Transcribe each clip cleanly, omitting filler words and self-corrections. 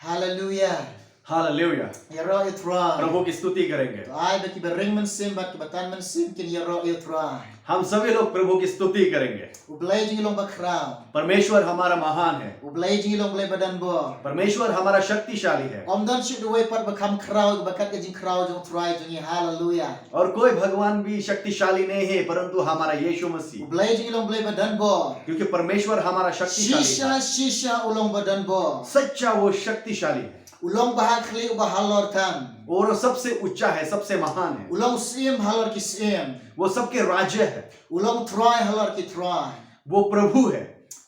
Hallelujah. Hallelujah. Ya roh ya try. प्रभु की स्तुति करेंगे। To ai baki bering mensim bat batan mensim kin ya roh ya try. हम सभी लोग प्रभु की स्तुति करेंगे। Ublay jing long bakrao. परमेश्वर हमारा महान है। Ublay jing long blay badan bo. परमेश्वर हमारा शक्तिशाली है। Om dan shuk duwe pat bakam krao bakat ke jing krao jong try jong ya hallelujah. और कोई भगवान भी शक्तिशाली नहीं है परंतु हमारा यीशु मसीह, Ublay jing long blay badan bo. क्योंकि परमेश्वर हमारा शक्तिशाली है। Shisha ulong badan bo. सच्चा वो शक्तिशाली है Ulong bahak khli ubahalor tam. और वो सबसे ऊंचा है, सबसे महान है। Ulong sim halor ki sim. वो सबके राज्य है। Ulong try halor ki try. वो प्रभु है।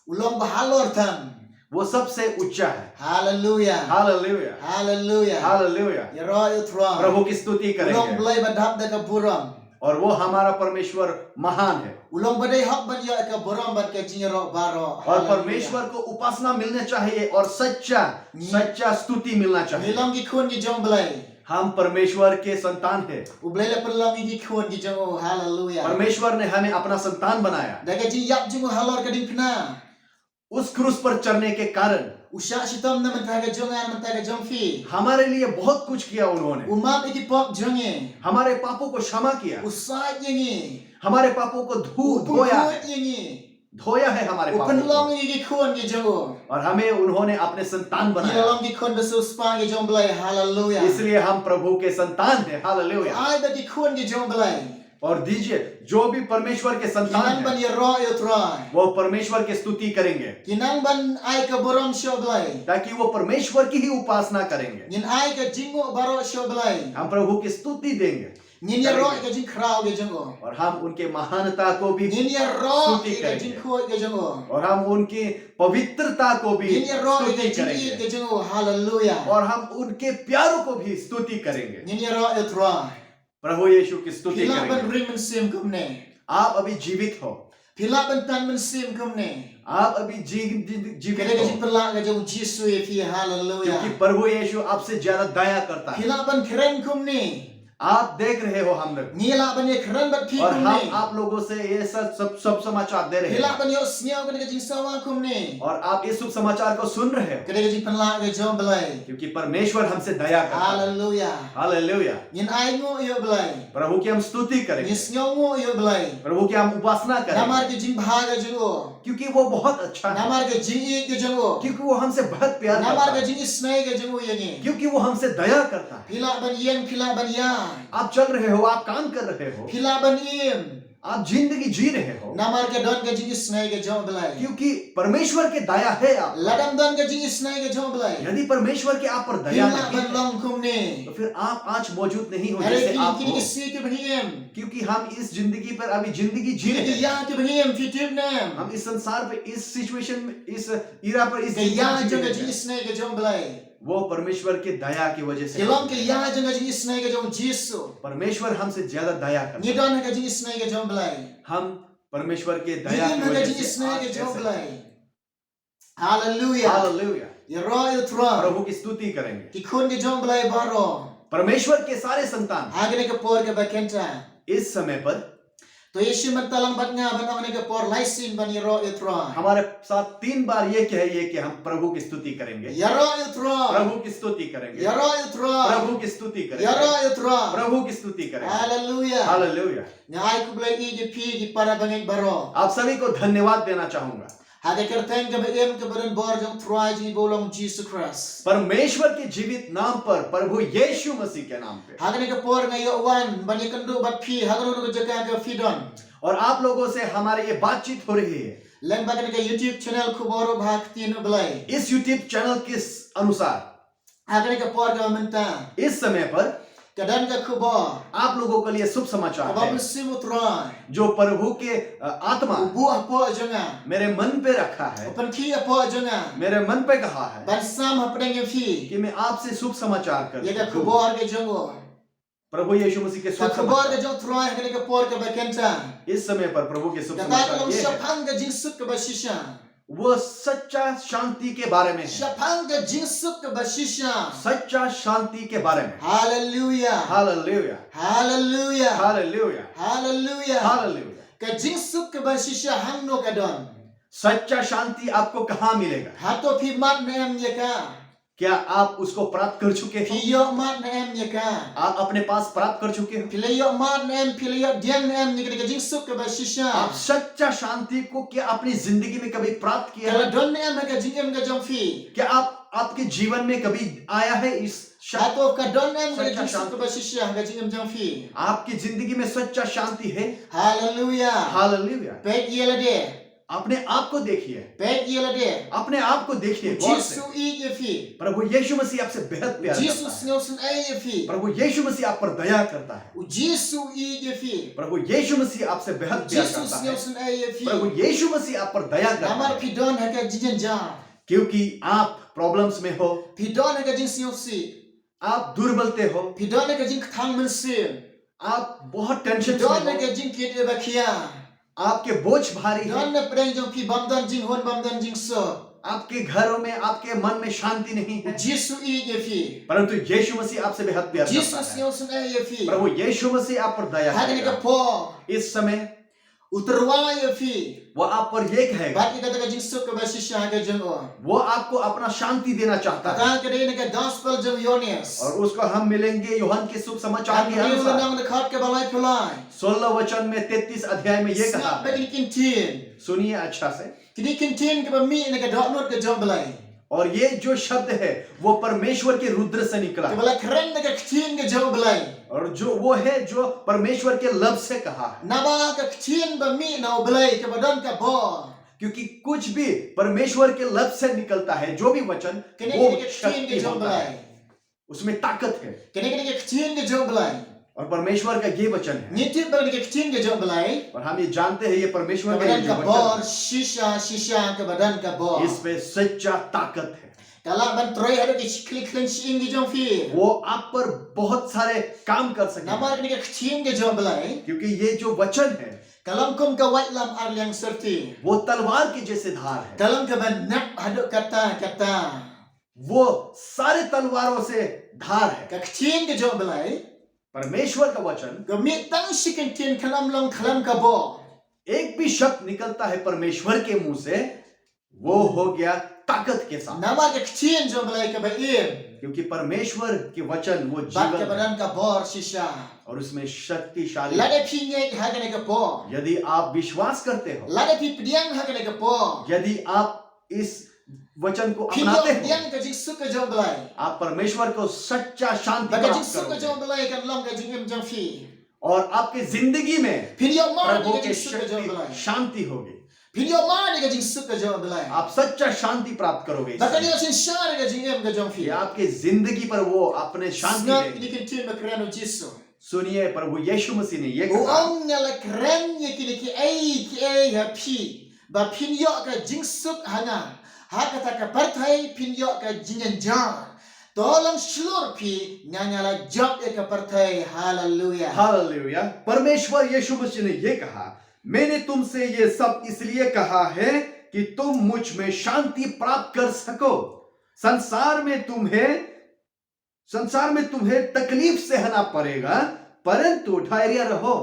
Ulong bahalor tam. वो सबसे ऊंचा है। Hallelujah. Hallelujah, Hallelujah. Hallelujah. Ya roh ya try. प्रभु की स्तुति Ulong करेंगे blay badap da ka buram. और वो हमारा परमेश्वर महान है। Ulong badai hak ban ya ka buram bat ka jing roh baro. और परमेश्वर को उपासना मिलना चाहिए और सच्चा स्तुति मिलना चाहिए। Nilam ki khun ki jong blay. हम परमेश्वर के संतान हैं। Ublay la perlam ki khun ki jong oh hallelujah. परमेश्वर ने हमें अपना संतान बनाया। Da ka jing yap jong halor ka ding pna. उस क्रूस पर चढ़ने के कारण Usha shitam na mentah ka jongan mentah ka jong fi. हमारे लिए बहुत कुछ किया उन्होंने। Umap iki pop jonge. हमारे पापों को क्षमा किया, Usat yengi. हमारे पापों को धोया है, yengi. धोया है हमारे पापों Upan को। long ki khun ki jong oh. और हमें उन्होंने अपने संतान बनाया। Nilam ki khun besus pa ki jong blay hallelujah. इसलिए हम प्रभु के संतान हैं। Hallelujah. Ai ba ki khun ki jong blay. और दीजिए जो भी परमेश्वर के संतान Kinang ban हैं ya roh ya try. वो परमेश्वर की स्तुति kरेंगे Kinang ban ai ka buram sho blay. ताकि वो परमेश्वर की ही उपासना करेंगे। Nin ai ka jingo baro sho blay. हम प्रभु की स्तुति देंगे Nin ya roh ka jing krao ke jongo. और हम उनके महानता को भी Nin ya roh स्तुति ka jing करेंगे khoi ke jongo. और हम उनकी पवित्रता को भी Nin ya roh ka स्तुति jing करेंगे ke jongo. Hallelujah. और हम उनके प्यारों को भी स्तुति करेंगे। Nin ya roh ya try. प्रभु यीशु की स्तुति Phila ban करेंगे। ring men sim kumne. आप अभी जीवित हो, Phila ban tan men sim kumne. आप अभी Kede जीवित ka jing हो, perla ka jong Jisu ye fi hallelujah. क्योंकि प्रभु यीशु आपसे ज्यादा दया करता है। Phila ban keren kumne. आप देख रहे हो हम लोग Ngila ban ye keren bat fi और हम kumne. आप लोगों से ये सब समाचार दे रहे Phila हैं ban yo sniaw ka jing sawa kumne. और आप इस शुभ समाचार को सुन रहे हो Kede ka jing perla ka jong blay. क्योंकि परमेश्वर हमसे दया करता है। Hallelujah. Hallelujah. Nin ai ngo yo blay. प्रभु की हम स्तुति Nin करेंगे, sniaw ngo yo blay. प्रभु की हम उपासना Namar करेंगे ke jing bhaga jongo. क्योंकि वो बहुत अच्छा है, Namar ke jing ik ke jongo. क्योंकि वो हमसे बहुत प्यार Namar करता ke है, jing isnai ke jongo yengi. क्योंकि वो हमसे दया करता है। Phila ban yen phila ban yan. आप चल रहे हो, आप काम कर रहे हो, Phila ban im. आप जिंदगी जी रहे हो Namar ke don ke jing isnai ke jong blay. क्योंकि परमेश्वर के दया है आप। Ladam don ke jing isnai ke jong blay. यदि परमेश्वर के आप पर दया Phila नहीं ban है long kumne. तो फिर आप आज मौजूद नहीं हो Hari जैसे आप kini हो, ke si ke bhiem. क्योंकि हम इस जिंदगी पर अभी जिंदगी जी Kini रहे ke हैं। ya ke bhiem fi tip nam. हम इस संसार पे इस सिचुएशन में इस इरा पर इस Ke ya जिंदगी जी jong ke रहे jing हैं। isnai ke jong blay. वो परमेश्वर के दया की वजह से Kelong ke ya jong ke jing isnai ke jong Jisu. परमेश्वर हमसे ज्यादा दया करता Ni है। don ke jing isnai ke jong blay. हम परमेश्वर के दया Ni की ke वजह jing से isnai आज ke कैसे jong हैं। blay. Hallelujah. Hallelujah. Ya roh ya try. प्रभु की स्तुति करेंगे। Ki khun ke jong blay baro. परमेश्वर के सारे संतान Agane ke por ke bakenta. इस समय पर To Yesu mentalang bat nga ban agane ke por laisin ban ya roh ya try. हमारे साथ 3 बार ये कहिए कि हम प्रभु की स्तुति करेंगे, Ya roh ya try. प्रभु की स्तुति करेंगे, Ya roh ya try. प्रभु की स्तुति Ya करेंगे, roh ya try. प्रभु की स्तुति करेंगे। Hallelujah. Hallelujah. Nga ai ku blay i ke pi ki para bangeng baro. आप सभी को धन्यवाद देना चाहूंगा। Hage kerten ke beem ke badan bor jong try ji bolong Jesus Christ. परमेश्वर के जीवित नाम पर, प्रभु यीशु मसीह के नाम पे, Hagane ke por nga yo wan ban ye kendu bat pi hagano ko jaga ke fidon. और आप लोगों से हमारी ये बातचीत हो रही है Len bagane ke YouTube channel ku boro bhag tin blay. इस YouTube चैनल के अनुसार। Hagane ke por ke menta. इस समय पर Kadan ke ku bor. आप लोगों के लिए शुभ समाचार Abang है simu try. जो प्रभु के आत्मा Ubu apa jonga. मेरे मन पे रखा है, Open ki apa jonga. मेरे मन पे कहा है Ban sam hapdeng ye fi. कि मैं आपसे शुभ समाचार कर Ye ke ku दूं। bor ke jongo. प्रभु यीशु मसीह के Ka शुभ ku bor समाचार। ke jong try hagane ke por ke bakenta. इस समय पर प्रभु के शुभ Ka ta समाचार long ये है, shapang ke jingsuk ke bashisha. वो सच्चा शांति के बारे में है, Shapang ke jingsuk ke bashisha. सच्चा शांति के बारे में। Hallelujah. Hallelujah, Hallelujah. Hallelujah, Hallelujah. Hallelujah. Ka jingsuk ke bashisha hangno ka don. सच्चा शांति आपको कहाँ मिलेगा? Hato pi mat nem ye ka. क्या आप उसको प्राप्त कर चुके हो? Piyo mat na em ya ka. आप अपने पास प्राप्त कर चुके हो? Pilayo mat na em, pilayo diang na em, ni ka jing suk ka ba shisha. आप सच्चा शांति को क्या अपनी जिंदगी में कभी प्राप्त किया Kala है? don na em ka jing em ka jong fi. क्या आप आपके जीवन में कभी आया है इस Ato ka don em ka Sacca jing suk shanti. ka ba shisha ka jing em jong fi. आपकी जिंदगी में सच्चा शांति है? Hallelujah. Hallelujah. Pek yela de. अपने आप को देखिए, Pek yela de. अपने आप को देखिए गौर से। Jesus i ye fi. प्रभु यीशु मसीह आपसे बेहद प्यार करता Jesus है। nelson ay ye fi. प्रभु यीशु मसीह आप पर दया करता है। Jesus i ye fi. प्रभु यीशु मसीह आपसे बेहद प्यार Jesus करता है। nelson ay ye fi. प्रभु यीशु मसीह आप पर दया करता Namar है, pidon ha ka jing jan. क्योंकि आप प्रॉब्लम्स में हो, Pidon ha ka jing si. आप दुर्बलते हो, Pidon ha ka jing thang men sim. आप बहुत टेंशन Pidon में ha हो, ka jing kit e ba kia. आपके बोझ भारी है, Pidon na preng jong pi bamdan jing hon bamdan jing so. आपके घरों में आपके मन में शांति नहीं है, Jesus i ye fi. परंतु यीशु मसीह आपसे बेहद प्यार करता Jesus है। nelson ay ye fi. प्रभु यीशु मसीह आप पर दया Ha ka करेगा। po. इस समय Uterwa ye fi. वो आप पर ये कहेगा, Bat ka ka jing suk ka ba shisha ha ka jong o. वो आपको अपना शांति देना चाहता है। Kata ka de na ka gospel jong Yones. और उसको हम मिलेंगे यूहन्ना के शुभ समाचार के Ang yung अनुसार nang nakhat ka balay pulay. 16 वचन में 33 अध्याय में ये कहा Snap है। ba kintin. सुनिए अच्छा से। Kini kintin ka ba mi na ka dot ka jong balay. और ये जो शब्द है वो परमेश्वर के रुद्र से निकला Ka है, balay kren na ka kintin ka jong balay. और जो वो है जो परमेश्वर के लब से कहा है, Naba ka kintin ba mi na balay ka ba don ka bo. क्योंकि कुछ भी परमेश्वर के लब से निकलता है, जो भी वचन Kini वो kini ka kintin शक्ति ka jong होता balay. है, उसमें ताकत है। Kini ka kintin ka jong balay. और परमेश्वर का ये वचन है, Nitip ba ka kintin ka jong balay. और हम ये जानते हैं ये Ka परमेश्वर का badan ये ka जो bor वचन shisha ka badan ka bo. है, इसमें सच्चा ताकत है। Kala ban troy hado ki klik kling shing ka jong fi. वो आप पर बहुत सारे काम कर सके, Namar kini ka kintin ka jong balay. क्योंकि ये जो वचन है Kalam kum ka white lam arliang serti. वो तलवार के जैसे धार है। Kalam ka ban nak hado kata. वो सारे तलवारों से धार है। Ka kintin ka jong balay. परमेश्वर का वचन Gamit tang shikintin kalam long kalam ka bo. एक भी शब्द निकलता है परमेश्वर के मुंह से, वो हो गया ताकत के साथ, Nama ka kintin jong balay ka ba im. क्योंकि परमेश्वर के वचन वो Bat ka जीवन है badan ka bor shisha. और उसमें शक्तिशाली है। Lada pi ngek hagane ka bo. यदि आप विश्वास करते हो, Lada pi pdiang hagane ka bo. यदि आप इस वचन को Pi अपनाते yong हो, diang ka jing suk ka jong balay. आप परमेश्वर को सच्चा शांति Ba ka jing प्राप्त suk ka करोगे jong balay kan long ka jing im jong fi. और आपकी जिंदगी में Pi yong ma प्रभु ni ka की jing suk ka jong balay. शक्ति शांति होगी। Pi yong ma ni ka jing suk ka jong balay. आप सच्चा शांति प्राप्त करोगे। Ba ka ni sin shar ka jing im ka jong fi. ये आपकी जिंदगी पर वो अपने शांति Snap देंगे। ni kintin ba kreno jisu. सुनिए प्रभु यीशु मसीह ने ये कहा, Uong na la kren ye ki ai ha pi. Ba pin yo ka jing suk hanga. Ha ka ta ka parthai pin yo ka jingen jar. Tolong shlur pi nyanya la job e ka parthai. Hallelujah. Hallelujah. परमेश्वर यीशु मसीह ने ये कहा, मैंने तुमसे ये सब इसलिए कहा है कि तुम मुझ में शांति प्राप्त कर सको। संसार में तुम्हें तकलीफ सहना पड़ेगा, परंतु धैर्य रहो,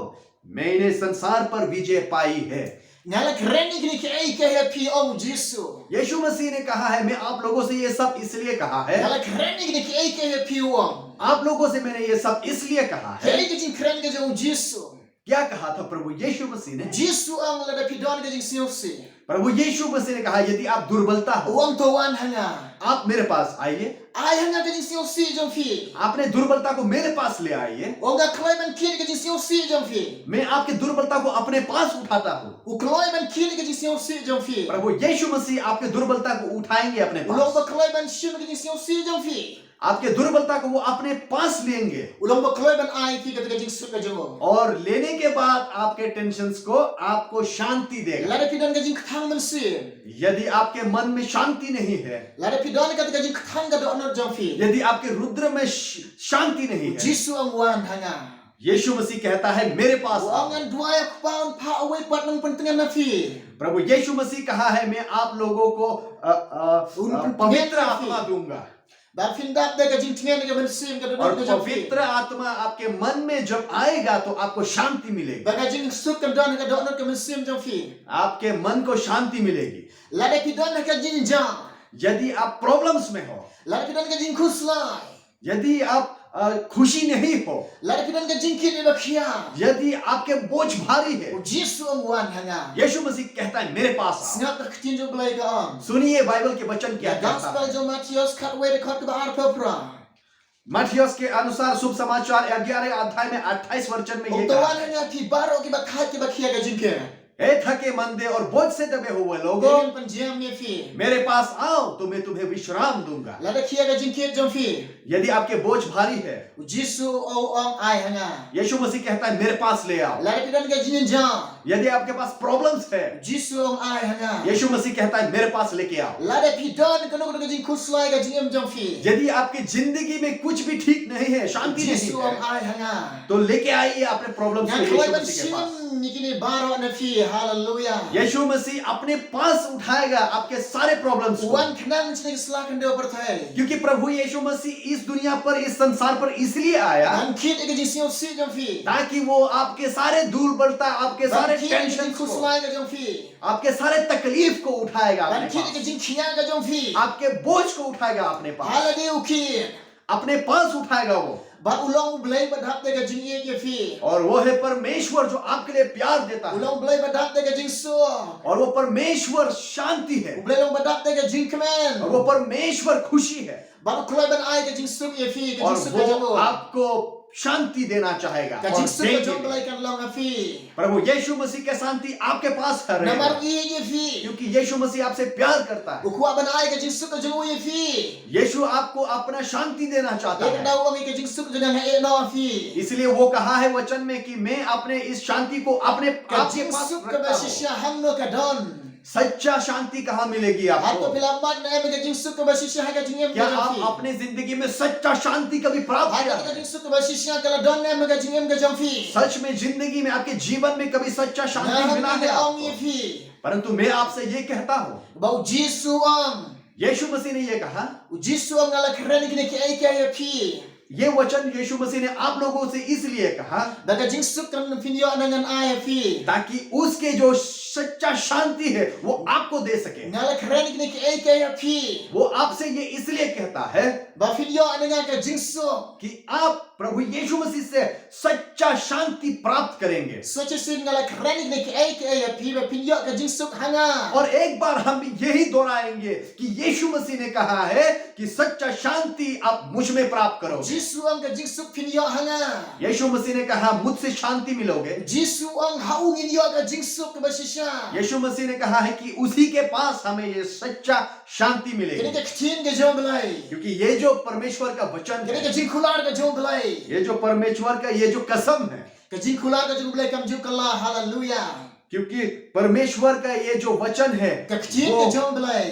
मैंने संसार पर विजय पाई है। Nyala kren ni ki ai ka ha pi ong jisu. यीशु मसीह ने कहा है, मैं आप लोगों से ये सब इसलिए कहा है, Nyala kren ni ki ai ka ha pi ong. आप लोगों से मैंने ये सब इसलिए कहा है। Hei ka jing kren ka jong jisu. क्या कहा था प्रभु यीशु मसीह ने? Jisu ang la da pi don ka jing siusi. प्रभु यीशु मसीह ने कहा, यदि आप दुर्बलता हो, Uong to wan hanga. आप मेरे पास आइए। Ai hanga ka jing siusi jong fi. आपने दुर्बलता को मेरे पास ले आइए, Onga kloi ban kini ka jing siusi jong fi. मैं आपकी दुर्बलता को अपने पास उठाता हूँ। U kloi ban kini ka jing siusi jong fi. प्रभु यीशु मसीह आपके दुर्बलता को उठाएंगे अपने Ulong ba पास, kloi ban shin ka jing siusi jong fi. आपके दुर्बलता को वो अपने पास लेंगे, Ulong ba kloi ban ai fi ka jing suk ka jong. और लेने के बाद आपके टेंशन्स को आपको शांति देगा। La da pi don ka jing thang man sim. यदि आपके मन में शांति नहीं है, La da pi don ka jing thang ka do not jong fi. यदि आपके रुद्र में शांति नहीं है, Jisu ang wan hanga. यीशु मसीह कहता है मेरे पास आओ। Uang an dua paun pa away pat ng pentingan na fi. प्रभु यीशु मसीह कहा है, मैं आप लोगों को पवित्र आत्मा दूंगा, Ba findap da ka jing tingan ka ban sim ka do और not jong fi. पवित्र आत्मा आपके मन में जब आएगा तो आपको शांति मिलेगी, Ba ka jing suk ka don ka do not ka ban sim jong fi. आपके मन को शांति मिलेगी। La da pi don ka jing jang. यदि आप प्रॉब्लम्स में हो, lar kidan ka jing khuslai यदि आप खुशी नहीं हो, lar kidan ka jing kit ba khia यदि आपके बोझ भारी है, u jisu ang wan hanga यीशु मसीह कहता है मेरे पास आओ। snap ka ktin jo blai ka on सुनिए बाइबल के वचन क्या ya कहता gospel है। jo Matthias khat we de khat ka ar pra मथियस के अनुसार शुभ समाचार 11 अध्याय में 28 वचन में ये o कहा tawan है, hanga ki baro ki ba khat ki ba khia ka jing ke हे थके मंदे और बोझ से दबे हुए लोगों, Dengan penjam ni fi मेरे पास आओ तो मैं तुम्हें विश्राम दूंगा। la da khia ka jing kit jom fi यदि आपके बोझ भारी है, u jisu o ong ai hanga यीशु मसीह कहता है मेरे पास ले आओ। la da kidan ka jing jang यदि आपके पास प्रॉब्लम्स है, jisu ong ai hanga यीशु मसीह कहता है मेरे पास लेके आओ। la da pi don ka no ka jing khuslai ka jing em jom fi यदि आपकी जिंदगी में कुछ भी ठीक नहीं है, शांति jisu नहीं ong है, ai hanga तो लेके आइए अपने प्रॉब्लम्स को yang यीशु kelai ban मसीह के पास। sim ni kini baro na fi hallelujah यीशु मसीह अपने पास उठाएगा आपके सारे प्रॉब्लम्स को, wan khnang chini slakan de perthai क्योंकि प्रभु यीशु मसीह इस दुनिया पर, इस संसार पर इसलिए आया dan kit ka jing sim si jom fi ताकि वो आपके सारे दुर्बलता, आपके सारे dan kit ka tension jing को, khuslai ka jom fi आपके सारे तकलीफ को उठाएगा dan अपने kit पास, ka jing khia ka jom fi आपके बोझ को उठाएगा अपने पास, hallelujah ukit अपने पास उठाएगा वो। ba ulong blai ba dhap te ka jing ye ke fi और वो है परमेश्वर जो आपके लिए प्यार देता है, ulong blai ba dhap te ka jing so और वो परमेश्वर शांति है, blai long ba dhap te ka jing kmen और वो परमेश्वर खुशी है, ba kulai ban ai ka jing suk ye fi ka और jing suk ka वो jamo आपको शांति देना चाहेगा ka और jing suk ka देंगे jom भी। blai kan long fi प्रभु यीशु मसीह की शांति आपके पास है namar रहेगा, ye ye fi क्योंकि यीशु मसीह आपसे प्यार करता है। ukwa ban ai ka jing suk ka jamo ye fi यीशु आपको अपना शांति देना चाहता ek है, daw ang ka jing suk jang ha e no fi इसलिए वो कहा है वचन में कि मैं अपने इस शांति को अपने ka आपके jing पास suk ka रखता ba हूं। shisha hang no ka don सच्चा शांति कहाँ मिलेगी Ato आपको? pilamat na em ka jing suk ka ba shisha ha ka jing em क्या ka आप jam fi अपने जिंदगी में सच्चा शांति कभी प्राप्त किया Ato ka है? jing suk ka ba shisha ka la don em ka jing em ka jam fi सच में जिंदगी में आपके जीवन में कभी सच्चा शांति na मिला hang है ka ong ye आपको? fi परंतु मैं आपसे ये कहता हूँ, ba u jisu ong यीशु मसीह ने ये कहा, u jisu ong ala kren ki ne ki ai ka ye fi ये वचन यीशु मसीह ने आप लोगों से इसलिए कहा da ka jing suk kan finyo nangan ai fi ताकि उसके जो सच्चा शांति है वो आपको दे सके। ngala kren ki ne ki ai ka ye fi वो आपसे ये इसलिए कहता है ba finyo nangan ka jing suk कि आप प्रभु यीशु मसीह से सच्चा शांति प्राप्त करेंगे। so che sin ngala kren ki ne ki ai ka ye fi ba finyo ka jing suk hanga और एक बार हम भी यही दोहराएंगे कि यीशु मसीह ने कहा है कि सच्चा शांति आप मुझ में प्राप्त करोगे। jisu ong ka jing suk finyo hanga यीशु मसीह ने कहा मुझसे शांति मिलोगे। jisu ong haung in yo ka jing suk ka ba shisha यीशु मसीह ने कहा है कि उसी के पास हमें ये सच्चा शांति kini मिलेगी, ka ktin ka jom blai क्योंकि ये जो परमेश्वर का वचन kini है, ka jing kular ka jom blai ये जो परमेश्वर का ये जो कसम है, ka jing kular ka jom blai kam ju kala hallelujah क्योंकि परमेश्वर का ये जो वचन है ka ktin ka jom blai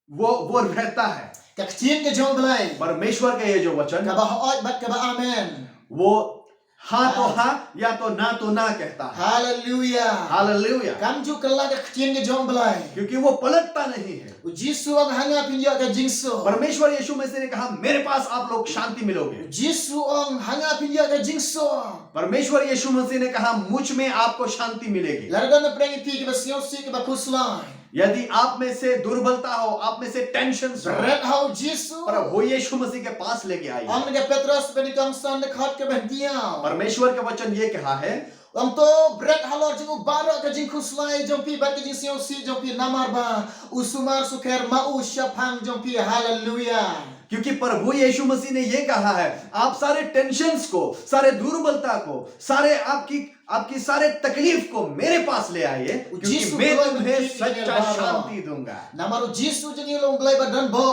वो रहता है। ka ktin ka jom blai परमेश्वर का ये जो वचन ka ba hoot bat ka ba amen वो हाँ तो हाँ या तो ना कहता है। hallelujah hallelujah, kam ju kala ka ktin ka jom blai क्योंकि वो पलटता नहीं है। u jisu ong hanga pin yo ka jing suk परमेश्वर यीशु मसीह ने कहा मेरे पास आप लोग शांति मिलोगे। jisu ong hanga pin yo ka jing suk परमेश्वर यीशु मसीह ने कहा मुझ में आपको शांति मिलेगी। larga na prengi pi ka ba siyo si ka ba kuslai यदि आप में से दुर्बलता हो, आप में से टेंशन हो, red how jisu पर वो यीशु मसीह के पास लेके आइए। ang nga petros benikang san na khat ka ben dia परमेश्वर का वचन ये कहा है Ang to bread halor jing baro ka jing kuslai jong pi bat ka jing siyo si jong pi namar ba usumar suker mau syapang jong pi hallelujah क्योंकि प्रभु यीशु मसीह ने ये कहा है आप सारे टेंशन्स को, सारे दुर्बलता को, सारे आपकी सारे तकलीफ को मेरे पास ले आइए, क्योंकि मैं तुम्हें सच्चा शांति दूंगा। namaru jisu jing long blai badan bo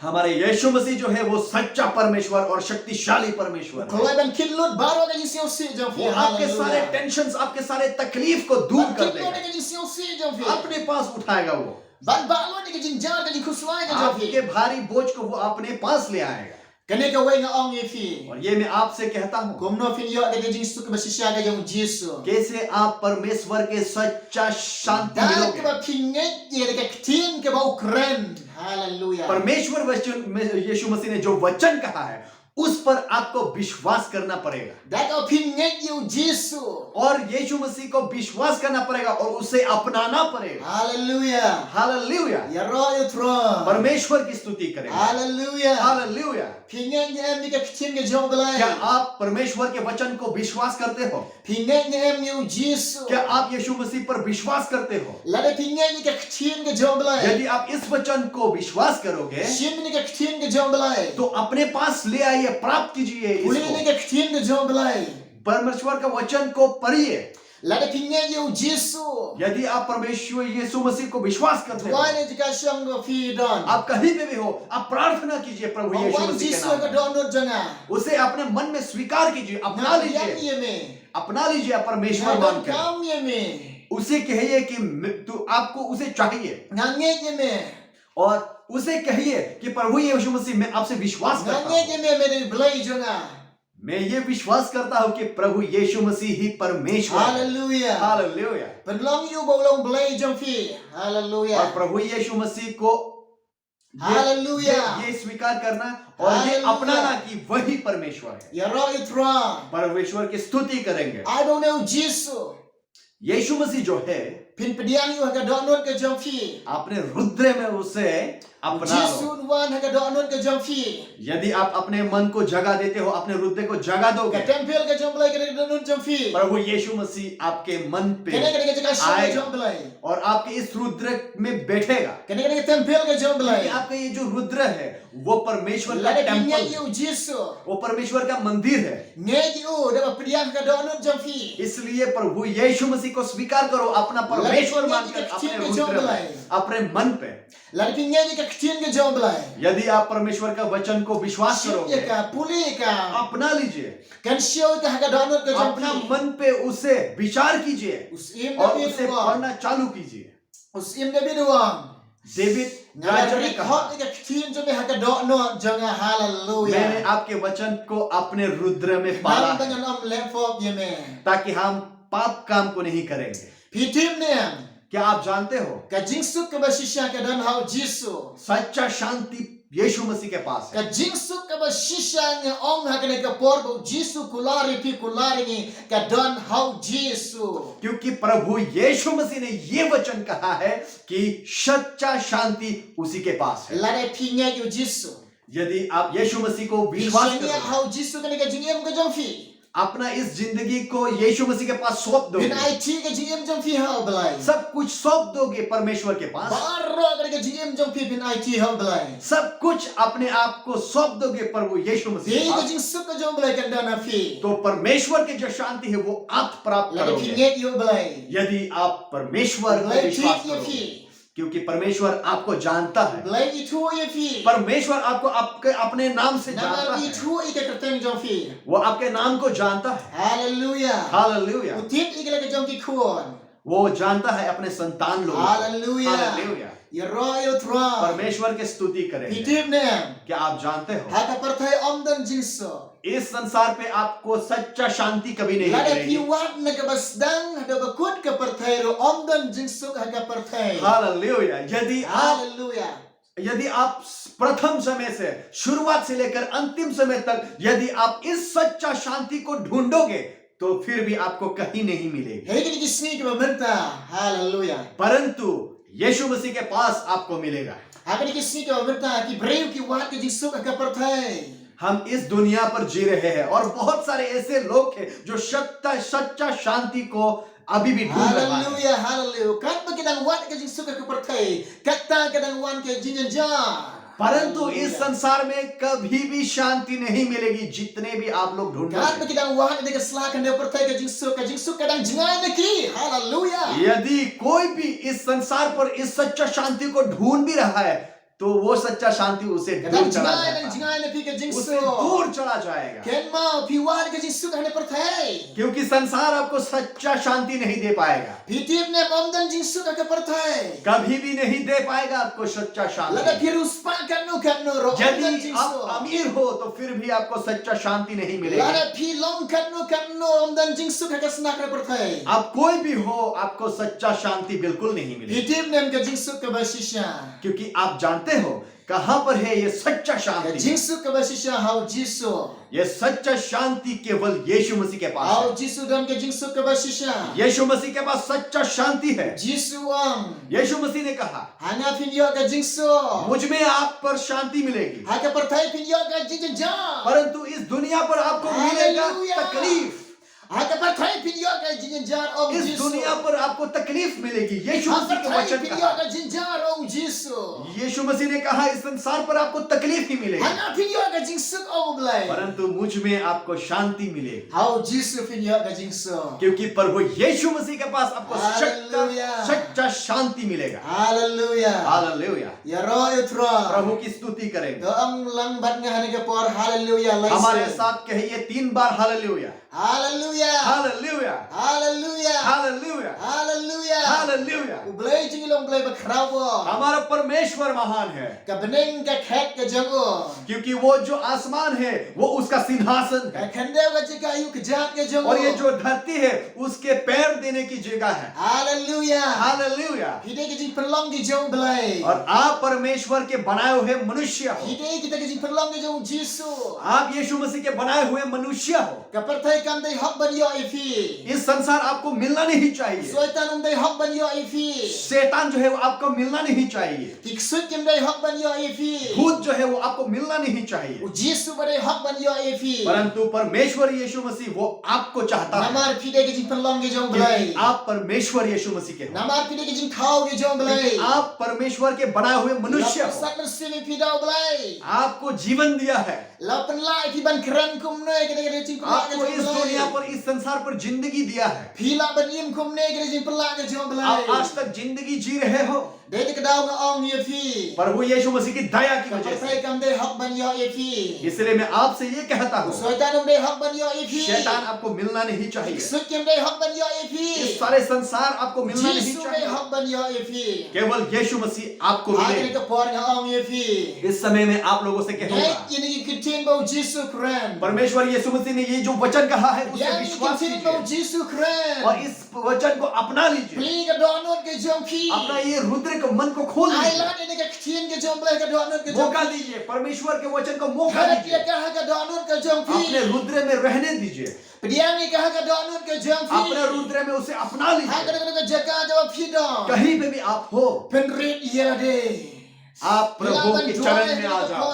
हमारे यीशु मसीह जो है वो सच्चा परमेश्वर और शक्तिशाली परमेश्वर है। kolai ban kinlut baro ka jing siyo si jong pi वो आपके सारे hallelujah टेंशन्स, आपके सारे तकलीफ को दूर कर kinlut देगा, ka jing siyo si jong pi अपने पास उठाएगा वो, ban balo ka jing jar ka jing kuslai ka jong आपके pi भारी बोझ को वो अपने पास ले आएगा। kane ka wei nga ong ye fi और ये मैं आपसे कहता हूँ komno fin yo ka jing suk ba shisha ka jong jisu कैसे आप परमेश्वर के सच्चा शांति Dan मिलोगे। ke ba pinget ye ka ktin ke ba ukren hallelujah परमेश्वर वचन में यीशु मसीह ने जो वचन कहा है उस पर आपको विश्वास करना पड़ेगा that of pin ngek you Jesus. और यीशु मसीह को विश्वास करना पड़ेगा और उसे अपनाना पड़ेगा Hallelujah. Hallelujah Ya ro you throne. परमेश्वर की स्तुति करें Hallelujah. Hallelujah Pin ngek ni em ni ka ktin ke jong belai. क्या आप परमेश्वर के वचन को विश्वास करते हो Pin ngek ni em you Jesus. क्या आप यीशु मसीह पर विश्वास करते हो La de pin ngek ni ka ktin ke jong belai. यदि आप इस वचन को विश्वास करोगे Shim ni ka ktin ke jong belai. तो अपने पास ले आइए प्राप्त कीजिए Uli ni इसको ka ktin ke jong belai. परमेश्वर का वचन को पढ़िए La de pin ngek you Jesus. यदि आप परमेश्वर यीशु मसीह को विश्वास करते हो Why ni jika shang go fi don. आप कहीं पे भी हो आप प्रार्थना कीजिए प्रभु यीशु Wan मसीह Jesus के ka नाम don not janga. में उसे अपने मन में स्वीकार कीजिए अपना Yang लीजिए ye me. अपना लीजिए परमेश्वर Yang मानकर kam ye me. उसे कहिए कि तो आपको उसे चाहिए Yang ngek ye me. और उसे कहिए कि प्रभु यीशु मसीह मैं आपसे विश्वास Yang करता ngek हूँ ye me me de belai janga. मैं ये विश्वास करता हूँ कि प्रभु यीशु मसीह ही परमेश्वर है Hallelujah. Hallelujah Penlong you bolong belai jong fi. और Hallelujah. प्रभु यीशु मसीह को Hallelujah. ये स्वीकार करना और ये Hallelujah. अपनाना कि वही परमेश्वर है Ya ro you throne. परमेश्वर की स्तुति करेंगे I don't know Jesus. यीशु मसीह जो है Pin pediang you ka don not ka jong fi. अपने रुद्र में उसे अपना लो Jesus wan ka don not ka jong fi. यदि आप अपने मन को जगा देते हो अपने रुद्र को जगा Ka दोगे temple ka jong belai ka don not jong fi. प्रभु यीशु मसीह आपके मन पे Kene kene ka jika shang ka आएगा jong belai. और आपके इस रुद्र में बैठेगा Kene kene ka temple ka jong belai. कि आपका ये जो रुद्र है वो परमेश्वर का La de pin temple ngek है you Jesus. वो परमेश्वर का मंदिर है Ngek you da pediang ka don not jong fi. इसलिए प्रभु यीशु मसीह को स्वीकार करो अपना परमेश्वर मानकर अपने रुद्र में, अपने मन पे La de pin ngek ka ktin ka jong belai. यदि आप परमेश्वर का वचन को विश्वास Ship करोगे ka puli ka. अपना लीजिए Kan show ka don not ka jong अपना fi. मन पे उसे विचार कीजिए Us im और da उसे biduang. पढ़ना चालू कीजिए Us im da biduang. David Ngala राजा ने rik कहा hot ka ktin jong ha ka don not jong मैंने hallelujah. आपके वचन को अपने रुद्र में पाला Nam है, dengan om lefop ye me. ताकि हम पाप काम को नहीं करेंगे Pitim ne. क्या आप जानते हो Ka jingsuk ka bashisha ka don hau Jesus. सच्चा शांति यीशु मसीह के पास है Ka jingsuk ka bashisha nga ong ha ka ne ka porbo Jesus kulari pi kulari ni ka don hau Jesus. क्योंकि प्रभु यीशु मसीह ने ये वचन कहा है कि सच्चा शांति उसी के पास है Lare pi nga you Jesus. यदि आप यीशु मसीह को विश्वास Bishanya करोगे hau Jesus ka ne ka jingem ka jong fi. अपना इस जिंदगी को यीशु मसीह के पास सौंप Bin दोगे IT ka jingem jong fi hau belai. सब कुछ सौंप दोगे परमेश्वर के पास Baro ka ne ka jingem jong fi bin IT hau belai. सब कुछ अपने आप को सौंप दोगे प्रभु यीशु मसीह Di के ka पास jingsuk ka jong belai ka don fi. तो परमेश्वर की जो शांति है वो आप प्राप्त Lare pi करोगे nga you belai. यदि आप परमेश्वर को Belai विश्वास tik ye करोगे fi. क्योंकि परमेश्वर आपको जानता है Belai itu ye fi. परमेश्वर आपको आपके अपने नाम से जानता Namar है itu ika kerteng jong fi. वो आपके नाम को जानता है Hallelujah. Hallelujah Utip ika lagi jong ki kuon. वो जानता है अपने संतान लोगों को Hallelujah. Hallelujah Ya ro yo throne. परमेश्वर की स्तुति करेंगे Pitip nem. क्या आप जानते हो Haka perthai om dan jingso. इस संसार पे आपको सच्चा शांति कभी नहीं Lada मिलेगी piwat na kabasdang hada bakut ka perthai ro om dan jingso haka perthai. Hallelujah Hallelujah. यदि आप प्रथम समय से शुरुआत से लेकर अंतिम समय तक यदि आप इस सच्चा शांति को ढूंढोगे तो फिर भी आपको कहीं नहीं मिलेगी Hegi ni kisni ka bamenta. Hallelujah. परंतु यीशु मसीह के पास आपको मिलेगा Haka ni kisni ka bamenta ki breu ki wat ka jingso haka perthai. हम इस दुनिया पर जी रहे हैं और बहुत सारे ऐसे लोग हैं जो सच्चा शांति को अभी भी ढूंढ रहे हैं Hallelujah, hallelujah. Kat ba kitang wat ka jingso ka perthai. Kata kadang wan ka jinjanjar. परंतु इस संसार में कभी भी शांति नहीं मिलेगी जितने भी आप लोग ढूंढ Kat ba kitang wat ka slakan da perthai ka jingso kadang jingan na ki. Hallelujah. यदि कोई भी इस संसार पर इस सच्चा शांति को ढूंढ भी रहा है तो वो सच्चा शांति उसे दूर Kadang चला jingan जाएगा na pi ka उसे jingso. दूर चला जाएगा Ken mau pi wat ka jingso ka na perthai. क्योंकि संसार आपको सच्चा शांति नहीं दे पाएगा Pitip ne om dan jingso ka perthai. कभी भी नहीं दे पाएगा आपको सच्चा Lada शांति pirus pa kan no ro om dan यदि आप jingso. अमीर हो तो फिर भी आपको सच्चा शांति नहीं मिलेगी Lada pi long kan no om dan jingso ka snak na perthai. आप कोई भी हो आपको सच्चा शांति बिल्कुल नहीं मिलेगी Pitip nem ka jingso ka basisha. क्योंकि आप जानते जानते हो कहां पर है ये सच्चा Ka शांति? jingsuk ka basisya hau jisu. ये सच्चा शांति केवल यीशु मसीह के पास Hau है। jisu dan ka jingsuk ka basisya. यीशु मसीह के पास सच्चा शांति है। Jisu ang. यीशु मसीह ने कहा, Hanga pinyo ka jingsu. मुझ में आप पर शांति मिलेगी, Haka pertai pinyo ka jingjang. परंतु इस दुनिया पर आपको मिलेगा हालेलुया। तकलीफ। Haka pertai pinyo ka jingjang om इस jisu. दुनिया पर आपको तकलीफ मिलेगी। यीशु Haka मसीह के pertai वचन pinyo कहा। ka jingjang om jisu. यीशु मसीह ने कहा इस संसार पर आपको तकलीफ ही मिलेगी, Hanga pinyo ka jingsuk om blai. परंतु मुझ में आपको शांति मिलेगी, Hau jisu pinyo ka jingsu. क्योंकि प्रभु यीशु मसीह के पास आपको हालेलुया। सच्चा शांति मिलेगा। Hallelujah. Hallelujah. Ya ro utra. प्रभु की स्तुति करेंगे। Doang lang bat nga hanega por hallelujah हमारे laisen. साथ कहिए 3 बार hallelujah, Hallelujah. Hallelujah, Hallelujah. Hallelujah, Hallelujah. Hallelujah. Ublay jingilong blay bakrabo. हमारा परमेश्वर महान है, Ka bening ka khet ka jago. क्योंकि वो जो आसमान है वो उसका सिंहासन Ka है, khandew ka jika yu ka jat ka jago. और ये जो धरती है उसके पैर देने की जगह है। Hallelujah. Hallelujah. Hide ka jing perlong ki jago blay. और आप परमेश्वर के बनाए हुए मनुष्य हो, Hide kita ka jing perlong ki jago Jisu. आप यीशु मसीह के बनाए हुए मनुष्य हो। Ka pertai kam day hak ban yo ifi. इस संसार आपको मिलना नहीं चाहिए, Soitan day hak ban yo ifi. शैतान जो है वो आपको मिलना नहीं चाहिए, Tiksut kim day hak ban yo ifi. भूत जो है वो आपको मिलना नहीं चाहिए, O Jisu ba day hak ban yo ifi. परंतु परमेश्वर यीशु मसीह वो आपको चाहता है, Namar pide ke jing perlong ke jong क्योंकि blai. आप परमेश्वर यीशु मसीह के हो, Namar pide ke jing thau ke jong blai. क्योंकि आप परमेश्वर के बनाए हुए मनुष्य हो। Sak mersimi pidau blai. आपको जीवन दिया है, Lapan lai pi ban kran kum ne ke de jing perlong ke आपको jong इस दुनिया blai. पर इस संसार पर जिंदगी दिया है। Pila ban im kum ne ke de jing perlong ke jong blai. आप आज तक जिंदगी जी रहे हो De te kedau nga ong ye fi. प्रभु यीशु मसीह की दया की वजह से। Kapasai kam de hak ban yo ye fi. इसलिए मैं आपसे ये कहता हूँ, Soitan de hak ban yo ye fi. शैतान आपको मिलना नहीं चाहिए, Tiksut kim de hak ban yo ye इस fi. सारे संसार आपको मिलना नहीं Jisu de चाहिए, hak ban yo ye fi. केवल यीशु मसीह आपको Agni मिले। ka por nga ong ye fi. इस समय में आप लोगों से कहूंगा, Hey, ini kitin bau Jisu keren. परमेश्वर यीशु मसीह ने ये जो वचन कहा है उसे Yang विश्वास kitin bau कीजिए Jisu keren. और इस वचन को अपना लीजिए। Pli ka donut ke jong fi. अपना ये रुद्र के मन को खोल दीजिए, Ailan ini ka kitin ke jong blai ka donut ke jong मौका fi. दीजिए, परमेश्वर के वचन को मौका Kaya दीजिए, dia kah ka donut ke jong अपने fi. रुद्र में रहने दीजिए, Pediang ni kah ka donut ke jong fi. अपने रुद्र में उसे अपना Ha लीजिए। ka ka jaga jawab fi dong. कहीं पे भी आप हो, Penrit iya de. आप प्रभु के चरण में आ जाओ,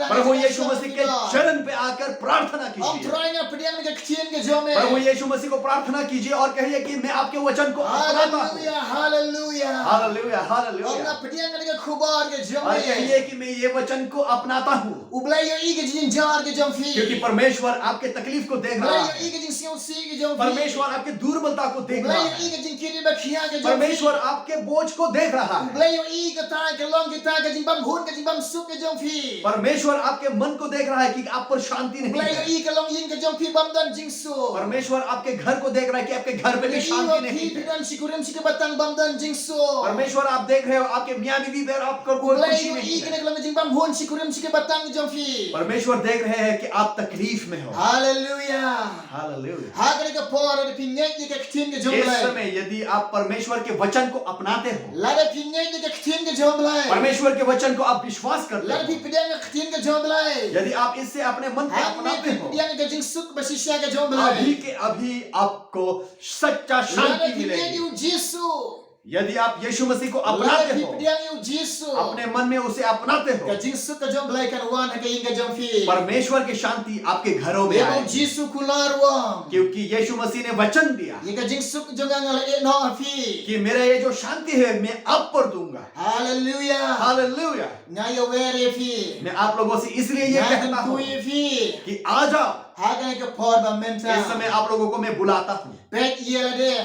प्रभु यीशु मसीह के चरण पे आकर प्रार्थना Om कीजिए, troy nga pediang ni ka kitin ke jong me. प्रभु यीशु मसीह को प्रार्थना कीजिए और कहिए कि मैं आपके वचन को अपनाता हूँ। Hallelujah, hallelujah. Hallelujah, Om hallelujah. nga pediang ni ka kubar ke jong और me. कहिए कि मैं ये वचन को अपनाता हूँ, Ublay yo i ke jing jar ke jong fi. क्योंकि परमेश्वर आपके तकलीफ को देख रहा Ublay yo है, i ke jing siu si ke jong fi. परमेश्वर आपके दुर्बलता को देख Ublay रहा yo i है, ke jing kiri ba khia ke jong fi. परमेश्वर आपके बोझ को देख रहा है, Ublay yo i ke ta ke long ke ta ke jing bam hun ke jing bam sup ke jong fi. परमेश्वर आपके मन को देख रहा है कि आप पर शांति नहीं Ublay yo है, i ke long yin ke jong fi bam dan jing su. परमेश्वर आपके घर को देख रहा है कि आपके घर पे भी शांति नहीं Fi है, dan sikurim sike batang bam dan jing su. परमेश्वर आप देख रहे हो आपके मियाँ बीवी पर आपको कोई Ublay खुशी yo नहीं i ke है, long jing bam hun sikurim sike batang ke jong fi. परमेश्वर देख रहे हैं कि आप तकलीफ में हो। Hallelujah. Hallelujah. Ha ke ka por de pingai ni ka kitin ke jong इस blai. समय यदि आप परमेश्वर के वचन को अपनाते हो, La de pingai ni ka kitin ke jong blai. परमेश्वर के वचन को आप विश्वास करते La de हो, pediang ka kitin ke jong blai. यदि आप इससे अपने मन को अपनाते Hamni हो, pediang ka jing suk ba sisya ke jong अभी blai. के अभी आपको सच्चा La de शांति pingai मिलेगी। ni Jisu. यदि आप यीशु मसीह को La अपनाते de हो, pediang ni Jisu. अपने मन में उसे अपनाते Ka हो, jing suk ka jong blai kan wan ha ka ing ka jong fi. परमेश्वर की शांति आपके घरों में Ye आए, bo Jisu kular wang. क्योंकि यीशु मसीह ने वचन दिया Ye ka jing suk jong ngal e no fi. कि मेरा ये जो शांति है मैं आप पर दूंगा। Hallelujah. Hallelujah. Nga yo were fi. मैं आप लोगों से इसलिए ये Nga कहता kan हूँ tu fi. कि आ जाओ, Ha ka ka por ba menta. इस समय आप लोगों को मैं बुलाता हूँ, Pet ye la de.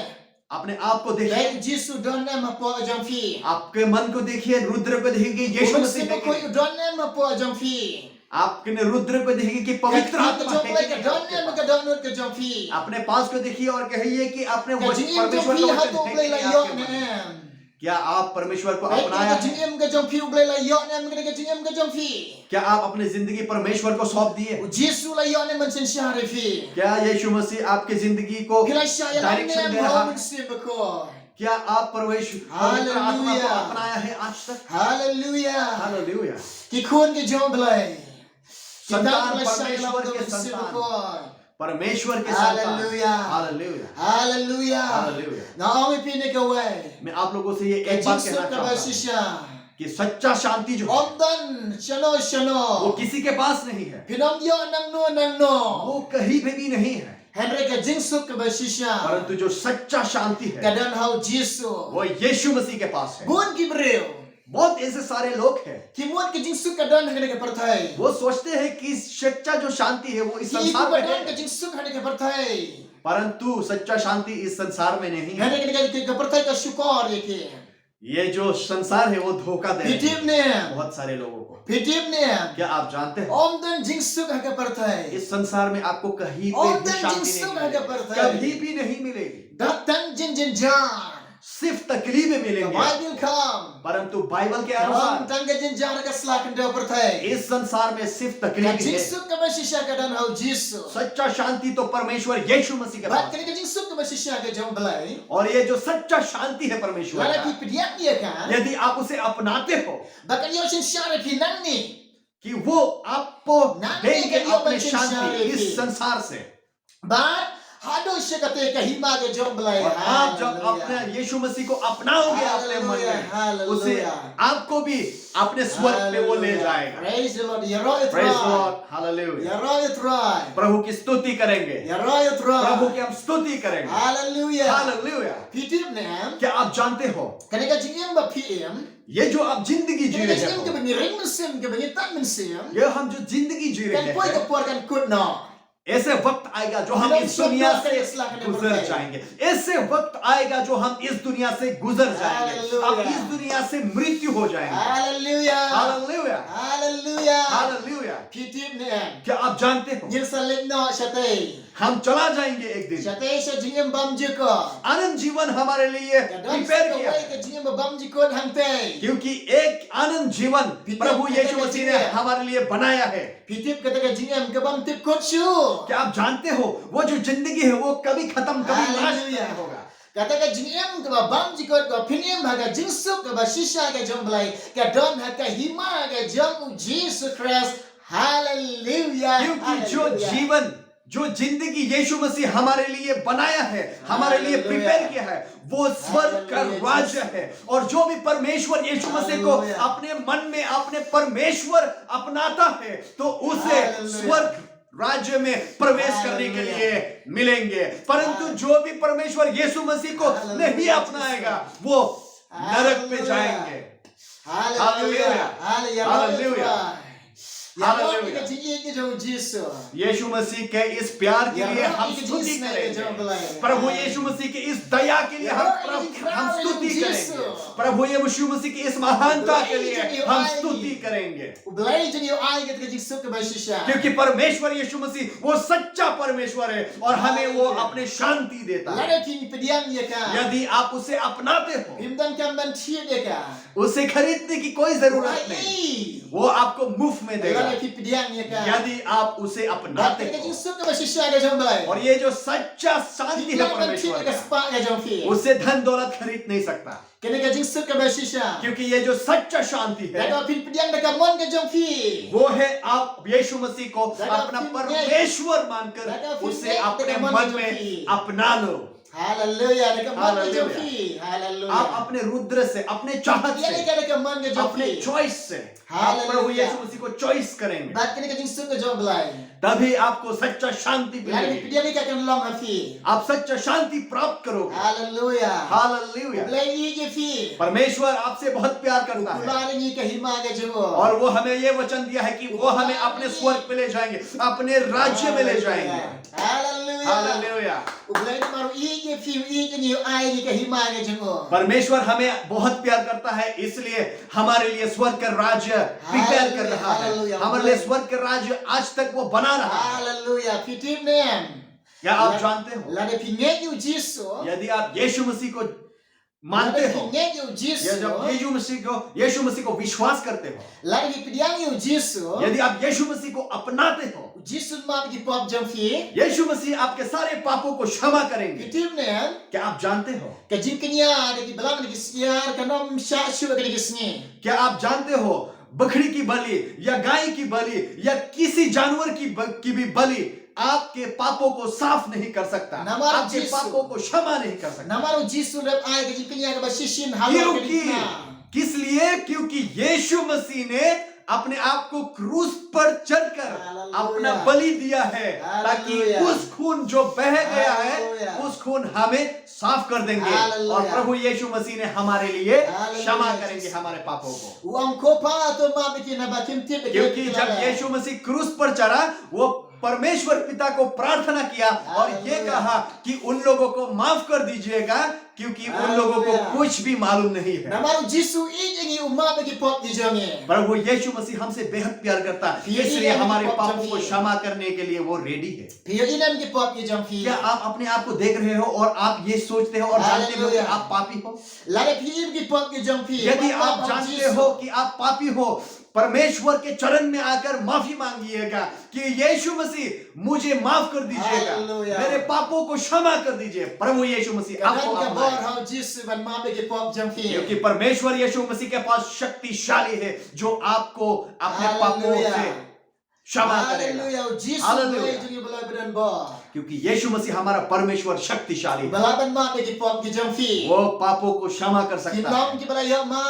अपने आप को देखिए, Pet Jisu don na ma po jong fi. आपके मन को देखिए, रुद्र को देखिए, यीशु Umang मसीह sima ko देखिए, don na ma po jong fi. आपने रुद्र को देखिए कि पवित्र आत्मा है कि नहीं आपके पास। अपने पास को देखिए और कहिए कि आपने परमेश्वर का वचन है कि नहीं आपके मन में। क्या आप परमेश्वर को अपनाया है? क्या आप अपनी जिंदगी परमेश्वर को सौंप दिए? क्या यीशु मसीह आपकी जिंदगी को डायरेक्शन दे रहा है? क्या आप पवित्र आत्मा को Hallelujah. अपनाया है आज तक? Hallelujah. Hallelujah. Ki khun ki jom belai. संतान Kita परमेश्वर के संतान, परमेश्वर के संतान। Hallelujah. Hallelujah. Hallelujah. Hallelujah. Naomi pine ka way. मैं आप लोगों से ये Ka एक बात jingsuk कहना ka चाहता हूँ basisha. कि सच्चा शांति जो है Omdan shano वो shano. किसी के पास नहीं है, Pinom yo nang no. वो कहीं पे भी नहीं है, Henry ka jingsuk ka basisha. परंतु जो सच्चा शांति है Kadan hau Jisu. वो यीशु मसीह के पास है। Bun ki breu. बहुत ऐसे सारे लोग हैं, Ki muat ki jingsuk kadan hane ka parthai. वो सोचते हैं कि सच्चा जो शांति है वो इस Ki संसार में kadan ka है, jingsuk hane ka parthai. परंतु सच्चा शांति इस संसार में नहीं है। Hane ka parthai ka shukar yake. ये जो संसार है वो धोखा दे रहा है Pitip ne. बहुत सारे लोगों को। Pitip ne. क्या आप जानते हैं Omdan jingsuk hane ka parthai. इस संसार में आपको कहीं पे Omdan भी शांति jingsuk नहीं hane ka मिलेगी, parthai. कभी भी नहीं मिलेगी, Datan jin jar. सिर्फ तकलीफें The मिलेंगे। Bible come. परंतु बाइबल के Kalam अनुसार tangga jin jar ka slakan da parthai. इस संसार में सिर्फ Ka तकलीफ है। jingsuk ka basisha kadan hau Jisu. सच्चा शांति तो परमेश्वर यीशु मसीह के Bat पास kani ka jingsuk ka basisha ka jom belai. और ये जो सच्चा शांति है परमेश्वर Lara का, ki pidiak dia kan. यदि आप उसे अपनाते हो Bakan yo sin shara ki nang ni. कि वो आपको नानी देंगे के लिए अपने बच्चे शांति सारे इस भी। संसार से। But hado siya kate kahima ke jom belai. और आप जब अपने यीशु मसीह को अपनाओगे अपने मन में, Hallelujah. उसे आपको भी अपने स्वर्ग पे वो ले जाएगा। Praise the Lord. Yaro it Praise the right. Lord. Hallelujah. Yaro it right. प्रभु की स्तुति करेंगे, Yaro it प्रभु right. की हम स्तुति करेंगे। Hallelujah. हालेलुया। Pitip ne. क्या आप जानते हो Kaneka jingem ba PM. ये जो आप जिंदगी जी Kaneka रहे jingem ke हो, bengiring mesin ke bengitan mesin. ये हम जो जिंदगी जी Kan रहे poi हैं, ke puar kan kut no. ऐसे वक्त आएगा जो हम इस दुनिया से गुजर जाएंगे। ऐसे वक्त आएगा जो हम इस दुनिया से गुजर जाएंगे, अब इस दुनिया से मृत्यु हो जाएंगे। Hallelujah. Hallelujah. Hallelujah. Hallelujah. Pitip ne. क्या आप जानते हो Yirsalit no shatay. हम चला जाएंगे एक दिन, Shatay sa jingem bam jiko. आनंद जीवन हमारे लिए Kadang प्रिपेयर sa किया kawai है, ke jingem ba bam jiko hangtay. क्योंकि एक आनंद जीवन प्रभु यीशु मसीह ने हमारे लिए बनाया है। Pitip kata ka jingem ke bam tip kot shu. क्या आप जानते हो वो जो जिंदगी है वो कभी खत्म, कभी नाश Hallelujah. नहीं होगा। Kata ka jingem ke ba bam jiko ka pinim ha ka jingsuk ke ba shisha ka jom belai. Ka don ha ka hima ka jom Jesus Christ. Hallelujah. क्योंकि जो Hallelujah. जीवन, जो जिंदगी यीशु मसीह हमारे लिए बनाया है, हमारे लिए Hallelujah. प्रिपेयर किया है, वो स्वर्ग का Hallelujah, राज्य है। और जो भी परमेश्वर यीशु मसीह को Hallelujah. अपने मन में अपने परमेश्वर अपनाता है तो उसे Hallelujah. स्वर्ग राज्य में प्रवेश करने के लिए मिलेंगे। परंतु जो भी परमेश्वर यीशु मसीह को Hallelujah. नहीं अपनाएगा वो नरक पे जाएंगे। Hallelujah. Hallelujah. Hallelujah. Hallelujah. Hallelujah. Jingem ke jom Jesus. यीशु मसीह के इस प्यार के लिए हम स्तुति करेंगे, प्रभु यीशु मसीह के इस दया के लिए हम स्तुति करेंगे, प्रभु यीशु मसीह की इस महानता के लिए हम स्तुति करेंगे, Ubelai jeng yo ai ke jingsuk ke ba shisha. क्योंकि परमेश्वर यीशु मसीह वो सच्चा परमेश्वर है और हमें वो अपने शांति देता है। Lada king pediang ye ka. यदि आप उसे अपनाते हो, Pimdan kam dan thiet ye ka. उसे खरीदने की कोई जरूरत नहीं, Ai. वो आपको मुफ्त में देगा Lada king pediang ye ka. यदि आप उसे अपनाते Ke हो। jingsuk ke ba shisha ke jom belai. और ये जो सच्चा शांति है Pimdan dan thiet परमेश्वर ke का, spa ke jom fi. उसे धन दौलत खरीद नहीं सकता, Kene ke jingsuk ke ba shisha. क्योंकि ये जो सच्चा शांति है Lada pin pediang de ka mon ke jom fi. वो है आप यीशु मसीह को अपना परमेश्वर मानकर उसे अपने मन में अपना लो। Hallelujah. De ka mon ke jom Hallelujah. fi. आप Hallelujah. अपने रुद्र से, अपने चाहत Dia ni से, ka de ka mon ke jom अपने fi. चॉइस से आप प्रभु Hallelujah. यीशु मसीह को चॉइस करेंगे, Bat kene ke jingsuk ke jom belai. तभी आपको सच्चा शांति Lada मिलेगी, pediang ni ka kan long ha fi. आप सच्चा शांति प्राप्त करोगे। Hallelujah. Hallelujah. Ubelai ni ke fi. परमेश्वर आपसे बहुत प्यार करता है Kulani ni ka hima ke jom. और वो हमें ये वचन दिया है कि वो हमें अपने स्वर्ग पे ले जाएंगे, अपने राज्य में ले जाएंगे। Hallelujah. Hallelujah. Ubelai maru i ke fi i ke ni ai ni ka hima ke jom. परमेश्वर हमें बहुत प्यार करता है, इसलिए हमारे लिए स्वर्ग का राज्य प्रिपेयर कर रहा है। Hallelujah. हमारे लिए स्वर्ग का राज्य आज तक वो बना रहा है। Hallelujah. Pitip nem. क्या आप जानते हो Lada pinget you Jesus. यदि आप यीशु मसीह को मानते Lada हो, pinget yo या Jisu. जब यीशु मसीह को विश्वास करते हो, Lada pidiang yo Jisu. यदि आप यीशु मसीह को अपनाते हो, Jisu ma bagi pop jam fi. यीशु मसीह आपके सारे पापों को क्षमा करेंगे। Pitim ne. क्या आप जानते हो? Ka jin kenya de balang de siar ka nom sha shu ka de gisni. क्या आप जानते हो बकरी की बलि या गाय की बलि या किसी जानवर की भी बलि आपके पापों को साफ नहीं कर सकता, नमस्कार आपके यीशु। पापों को क्षमा नहीं कर सकता। Namaro Jisu rep ai ka jin kenya ka ba shishin halo ka क्योंकि de. किस लिए? क्योंकि यीशु मसीह ने अपने आप को क्रूस पर चढ़कर हालेलुया। अपना बलि दिया है, ताकि हालेलुया। उस खून जो बह गया है हालेलुया। उस खून हमें साफ कर देंगे, हालेलुया। और प्रभु यीशु मसीह ने हमारे लिए हालेलुया। क्षमा करेंगे हमारे पापों को। Uang kopa to ma bagi na ba kim tip क्योंकि जब यीशु मसीह क्रूस पर चढ़ा, वो परमेश्वर पिता को प्रार्थना किया और ये हालेलुया। कहा कि उन लोगों को माफ कर दीजिएगा, क्योंकि उन लोगों को हालेलुया। कुछ भी मालूम नहीं है। Namaro Jisu ingi umma bagi pop di jange. प्रभु यीशु मसीह हमसे बेहद प्यार करता है, फिर इसलिए ये हमारे पाप पापों को जब क्षमा करने के लिए वो रेडी है। Pio inam gi pop di jam fi. क्या आप अपने आप को देख रहे हो और आप ये सोचते हो और जानते हो कि हालेलुया। आप पापी हो? Lada pim gi pop di jam fi. यदि आप जानते हो कि आप पापी हो, परमेश्वर के चरण में आकर माफी मांगिएगा कि यीशु मसीह मुझे माफ कर दीजिएगा, हालेलुया। मेरे पापों को क्षमा कर दीजिए। प्रभु यीशु मसीह आपको Kanan ka bor अपनाएगा, hau Jisu ban ma bagi pop jam fi. क्योंकि परमेश्वर यीशु मसीह के पास शक्तिशाली है जो आपको अपने पापों हालेलुया। से क्षमा करेगा। Hallelujah. Jisu hallelujah. boleh jadi bela badan bor. क्योंकि यीशु मसीह हमारा परमेश्वर शक्तिशाली है, Balaban ma bagi pop di jam fi. वो पापों को क्षमा कर सकता Kinom है ki bala ya ma.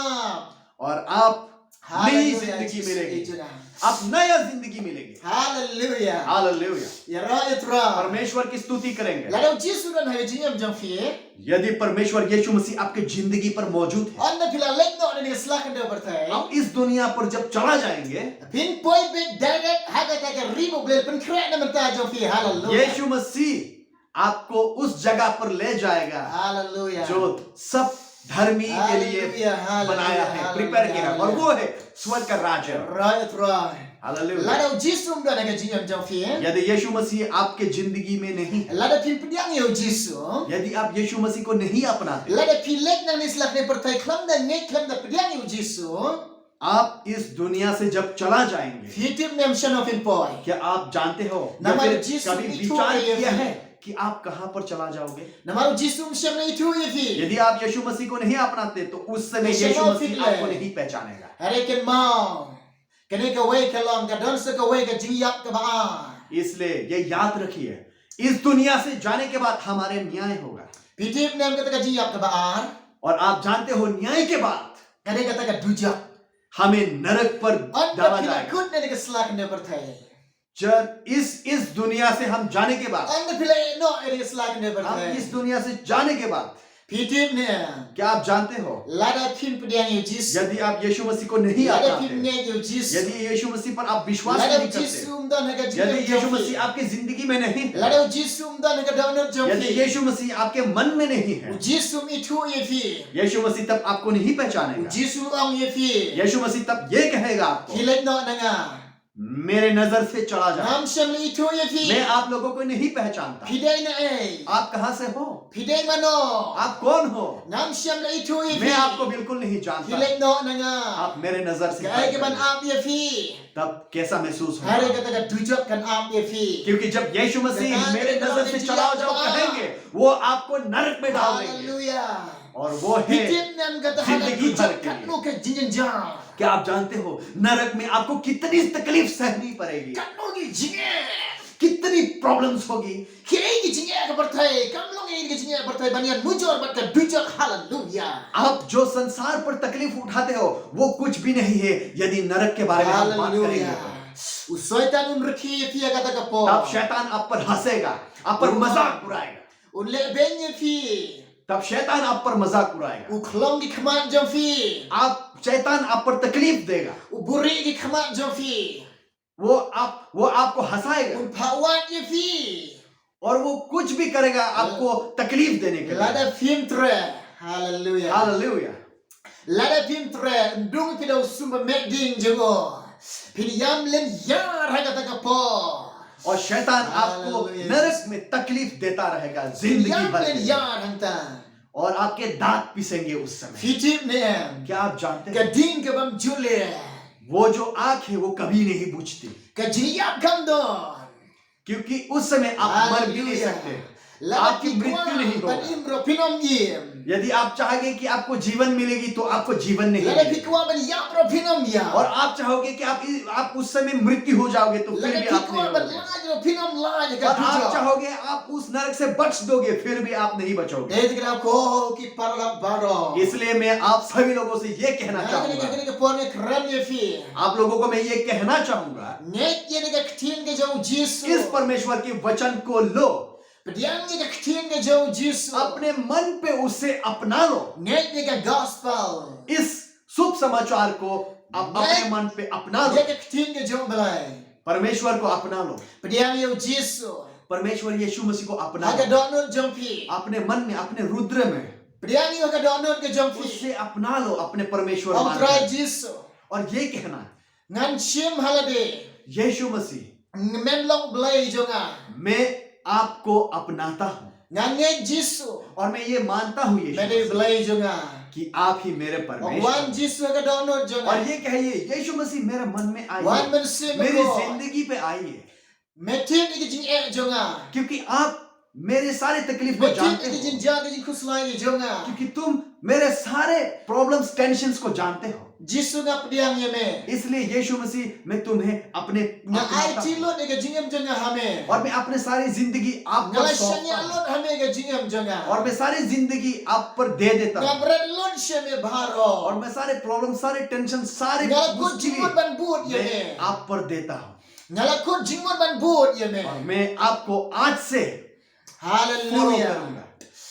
और आप नई Hallelujah. जिंदगी Jisu मिलेगी, ijuna. आप नया जिंदगी मिलेगी। Hallelujah. Hallelujah. Ya raat ra. परमेश्वर की स्तुति करेंगे। Lalu Jisu dan hai jingam jam fi. यदि परमेश्वर यीशु मसीह आपके जिंदगी पर मौजूद है, Anda pila lek no ni slakan de bertai. आप इस दुनिया पर जब चला जाएंगे, Pin poi big direct haga ta ke ribu bel pen krak na menta jam fi. Hallelujah. यीशु मसीह आपको उस जगह पर ले जाएगा Hallelujah. जो सब धर्मी के लिए हालेलुया, हालेलुया, बनाया है, प्रिपेयर किया है, और वो है स्वर्ग का राज्य। Raat ra. Hallelujah. Lalu Jisu dan hai jingam jam fi. यदि यीशु मसीह आपके जिंदगी में नहीं है, Lalu pin pediang yo Jisu. यदि आप यीशु मसीह को नहीं अपनाते, Lalu pilek nang nislak ni pertai klam dan ngai klam da pediang yo Jisu. आप इस दुनिया से जब चला जाएंगे, Fitip nem shanofin poi. क्या आप जानते हो या नमः फिर यीशु कभी की विचार थोड़ी किया है। है कि आप कहां पर चला जाओगे? Namaru Jisu msyam na itu ye fi. यदि आप यीशु मसीह को नहीं अपनाते तो उस समय यीशु यीशु मसीह मसीह आपको नहीं पहचानेगा। Harikan mau. Kene ka wei ka long ka don se ka wei ka jingyap ka ba. इसलिए ये याद रखिए, इस दुनिया से जाने के बाद हमारे न्याय होगा, Pitip nem kata ka jingyap ka ba. और आप जानते हो न्याय के बाद Kene kata ka dujak. हमें नरक पर Anda डाला pila जाएगा। kut na ka slak na pertai. जब इस दुनिया से हम जाने के बाद, Anda pila no ere ka slak na हम pertai. इस दुनिया से जाने के बाद, Pitip ne. क्या आप जानते हो, Lada pin pediang yo Jisu. यदि आप यीशु मसीह को नहीं Lada अपनाते, pin ne yo Jisu. यदि यीशु मसीह पर आप विश्वास Lada नहीं करते, Jisu dan ka यदि jingyap यीशु jam मसीह fi. आपकी जिंदगी में नहीं है, Lada Jisu dan ka download jam यदि fi. यीशु मसीह आपके मन में नहीं है, Jisu itu ye fi. यीशु मसीह तब आपको नहीं पहचानेगा। Jisu ang ye fi. यीशु मसीह तब ये कहेगा आपको, Hilek no na nga. मेरे नजर से चला जा, Nam syam li itu ye fi. मैं आप लोगों को नहीं पहचानता। Pidai na eh. आप कहां से हो? Pidai mano. आप कौन हो? Nam syam li itu ye fi. मैं आपको बिल्कुल नहीं जानता। Hilek no na nga. आप मेरे नजर से Kaya ke ban हट am ye fi. गए। तब कैसा महसूस Hari होगा? kata ka dujak kan am ye fi. क्योंकि जब यीशु मसीह मेरे नजर से चला जाओ कहेंगे, वो आपको नरक में डाल देंगे, Hallelujah. और वो है। Pitip nam kata hana जिंदगी भर dujak के kan लिए। no ka jingan jang. क्या आप जानते हो नरक में आपको कितनी तकलीफ सहनी पड़ेगी, Kan no ki jingan. कितनी प्रॉब्लम्स होगी? Kaya ki jingan ka bertai. Kam long ki jingan bertai banian mujur bat ka dujak. Hallelujah. आप जो संसार पर तकलीफ उठाते हो वो कुछ भी नहीं है यदि नरक के बारे में हम बात करेंगे Hallelujah. तो। Usoitan umreki fi kata ka po. तब शैतान आप पर हंसेगा, आप पर मजाक उड़ाएगा, Unle benye fi. तब शैतान आप पर मजाक उड़ाएगा, Uklong ki khamat jam fi. आप शैतान आप पर तकलीफ देगा, Uburi ki khamat jam fi. वो आपको हंसाएगा, Unpawat ye fi. और वो कुछ भी करेगा आपको तकलीफ देने के लिए। Lada film tre. Hallelujah. Hallelujah. Lada film tre. Ndung pida usumba meding jago. Pidiyam len yar kata ka po. और शैतान आपको हालेलुया। नरक में तकलीफ देता रहेगा जिंदगी Pidiyam भर len के लिए। yar hanta. और आपके दांत पिसेंगे उस समय। Fitip nem. क्या आप जानते Ka हैं ding ka bam jule. वो जो आंख है वो कभी नहीं बुझती, Ka jiyap kam don. क्योंकि उस समय आप मर भी नहीं सकते, आपकी मृत्यु नहीं Ban होगी। imro pinom yim. यदि आप चाहेंगे कि आपको जीवन मिलेगी तो आपको जीवन नहीं Lada मिलेगी, pikwa ban yapro pinom ya. और आप चाहोगे कि आप उस समय मृत्यु हो जाओगे तो फिर Lada भी आप नहीं pikwa ban होगे, lajro pinom laj और ka आप tujo. चाहोगे आप उस नरक से बच दोगे फिर भी आप नहीं बचोगे। Dahil kena ko ki paralak baro. इसलिए मैं आप सभी लोगों से ये कहना चाहूंगा, Kani ka porne kram ye fi. आप लोगों को मैं ये कहना चाहूंगा, Net ye ka ktin ka jau Jisu. इस परमेश्वर के वचन को लो, Pediang ye ka ktin ka jau Jisu. अपने मन पे उसे अपना लो, Net ye ka gospel. इस शुभ समाचार को आप अपने मन पे अपना Ye लो, ka ktin ka jau balai. परमेश्वर को अपना लो, Pediang ye Jisu. परमेश्वर यीशु मसीह को अपना Haga लो, donut jong pi. अपने मन में, अपने रुद्र में Pediang ye ka donut ka jong pi. उससे अपना लो, अपने परमेश्वर Om मानकर। try Jisu. और ये कहना, Ngan shim halade. यीशु मसीह Men long blai jonga. मैं आपको अपनाता हूँ, Ngan nge Jisu. और मैं ये मानता हूँ यीशु Mede मसीह, blai jonga. कि आप ही मेरे Om परमेश्वर wan हैं। Jisu ka donut और jonga. ये कहिए यीशु मसीह मेरे मन में Wan आइए, men sim मेरी ko. जिंदगी पे आइए, Metim iki jing e jonga. क्योंकि आप मेरे सारे तकलीफ को Metim जानते iki हो, jing jang jing kuslai jonga. क्योंकि तुम मेरे सारे प्रॉब्लम्स टेंशन्स को जानते हो, Jisu nga pediang ye me. इसलिए यीशु मसीह मैं तुम्हें अपने Nga ai अपनाता ti हूं। lot ke jingem jonga hame. और मैं अपने सारी जिंदगी आप Nga पर la सौंपता shanya हूं, lot hame ke jingem jonga. और मैं सारी जिंदगी आप पर दे देता Nga हूँ, berat lot sheme bharo. और मैं सारे प्रॉब्लम, सारे टेंशन, सारे Nga la kut मुश्किलें jingmot ban buot ye मैं me. आप पर देता हूँ, Nga la kut jingmot ban buot ye me. और मैं आपको आज से फॉलो Hallelujah. करूंगा,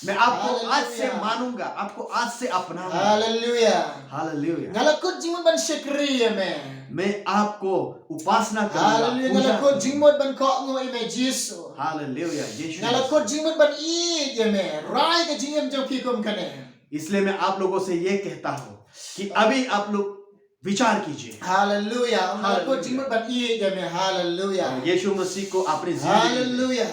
मैं आपको आज से Hallelujah. मानूंगा, आपको आज से अपनाऊंगा। Hallelujah. Hallelujah. Nga la kut jingmot ban shekri ye me. मैं आपको उपासना करूंगा, Hallelujah. Nga पूजा la kut करूंगा। jingmot ban kok ngo ye me Jisu. Hallelujah यीशु Nga la मसीह। kut jingmot ban i ye me. Rai ke jingem jong pi kum kane. इसलिए मैं आप लोगों से ये कहता हूँ कि अभी आप लोग विचार कीजिए, Hallelujah. Nga la kut Hallelujah. jingmot ban i ye me. Hallelujah. यीशु मसीह को अपनी जिंदगी में, Hallelujah.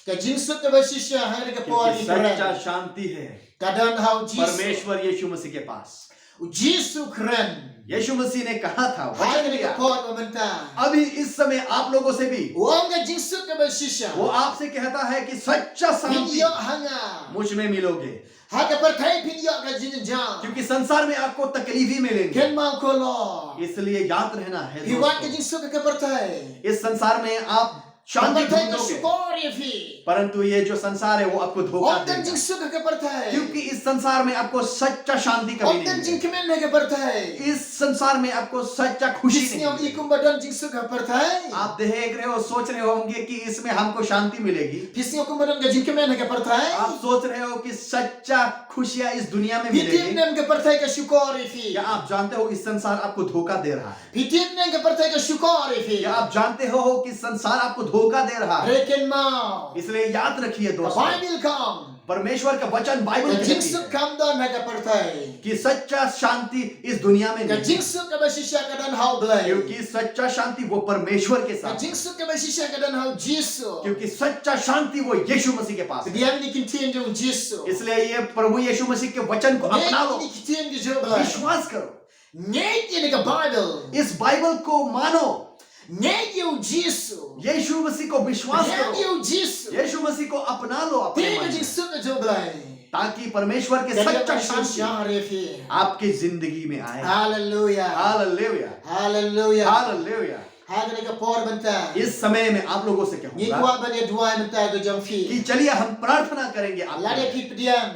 Ka jingsut ke basisya hari ke क्योंकि pori सच्चा keren. शांति है Kadan hau Jisu. परमेश्वर यीशु मसीह के पास। Jisu keren. यीशु मसीह ने कहा था, वचन Hari ke दिया, pori mementa. अभी इस समय आप लोगों से भी Uang ke jingsut ke basisya. वो आपसे कहता है कि सच्चा शांति Pinyo hanga. मुझ में मिलोगे, Ha ke pertai pinyo ke jinjang. क्योंकि संसार में आपको तकलीफ ही मिलेंगे। Ken mau kolo. इसलिए याद रहना है Iwan ke दोस्तों, jingsut ke pertai. इस संसार में आप शांति Pertai ke ढूंढोगे, syukur ye fi. परंतु ये जो संसार है वो आपको धोखा Om dan देगा, jingsut ke pertai. क्योंकि इस संसार में आपको सच्चा शांति कभी Om नहीं dan मिलेगा। jingkemen ke pertai. इस संसार में आपको सच्चा खुशी नहीं Jisnyong मिलेगी। ikum badan jingsut ke pertai. आप देख रहे हो, सोच रहे होंगे कि इसमें हमको शांति मिलेगी, Pisnyong kumbadon ke jingkemen ke pertai. आप सोच रहे हो कि सच्चा खुशियां इस दुनिया में Pitim मिलेगी। nem ke pertai ke syukur ye fi. क्या आप जानते हो इस संसार आपको धोखा दे रहा है? Pitim nem ke pertai ke syukur ye fi. क्या आप जानते हो कि संसार आपको धोखा दे रहा है? Reken mau. इसलिए याद रखिए Ke दोस्तों, Bible kam. परमेश्वर का वचन बाइबल Ke कहती jingsut है kam don ke pertai. कि सच्चा शांति इस दुनिया में Ke नहीं है, jingsut ke basisya ke dan hau belai. क्योंकि सच्चा शांति वो परमेश्वर के Ke साथ है, jingsut ke basisya ke dan hau Jisu. क्योंकि सच्चा शांति वो यीशु मसीह के पास है। Diam ni kintin jong Jisu. इसलिए ये प्रभु यीशु मसीह के वचन को अपना लो, Nek ni kintin ke jo belai. विश्वास करो, Nek ye ke Bible. इस बाइबल को मानो, Nek ye Jisu. यीशु मसीह को विश्वास Diam करो, ye Jisu. यीशु मसीह को अपना लो अपने Ti मन ke में, jingsut ke jo belai. ताकि परमेश्वर के Ke सच्चा sasya शांति ye fi. आपकी जिंदगी में आए। Hallelujah. Hallelujah, Hallelujah. Hallelujah. Hagre ke por benta. इस समय में आप लोगों से Ni कहूंगा kwa bane dua benta ke jong कि fi. चलिए हम प्रार्थना करेंगे Lade आपके, pi pediam.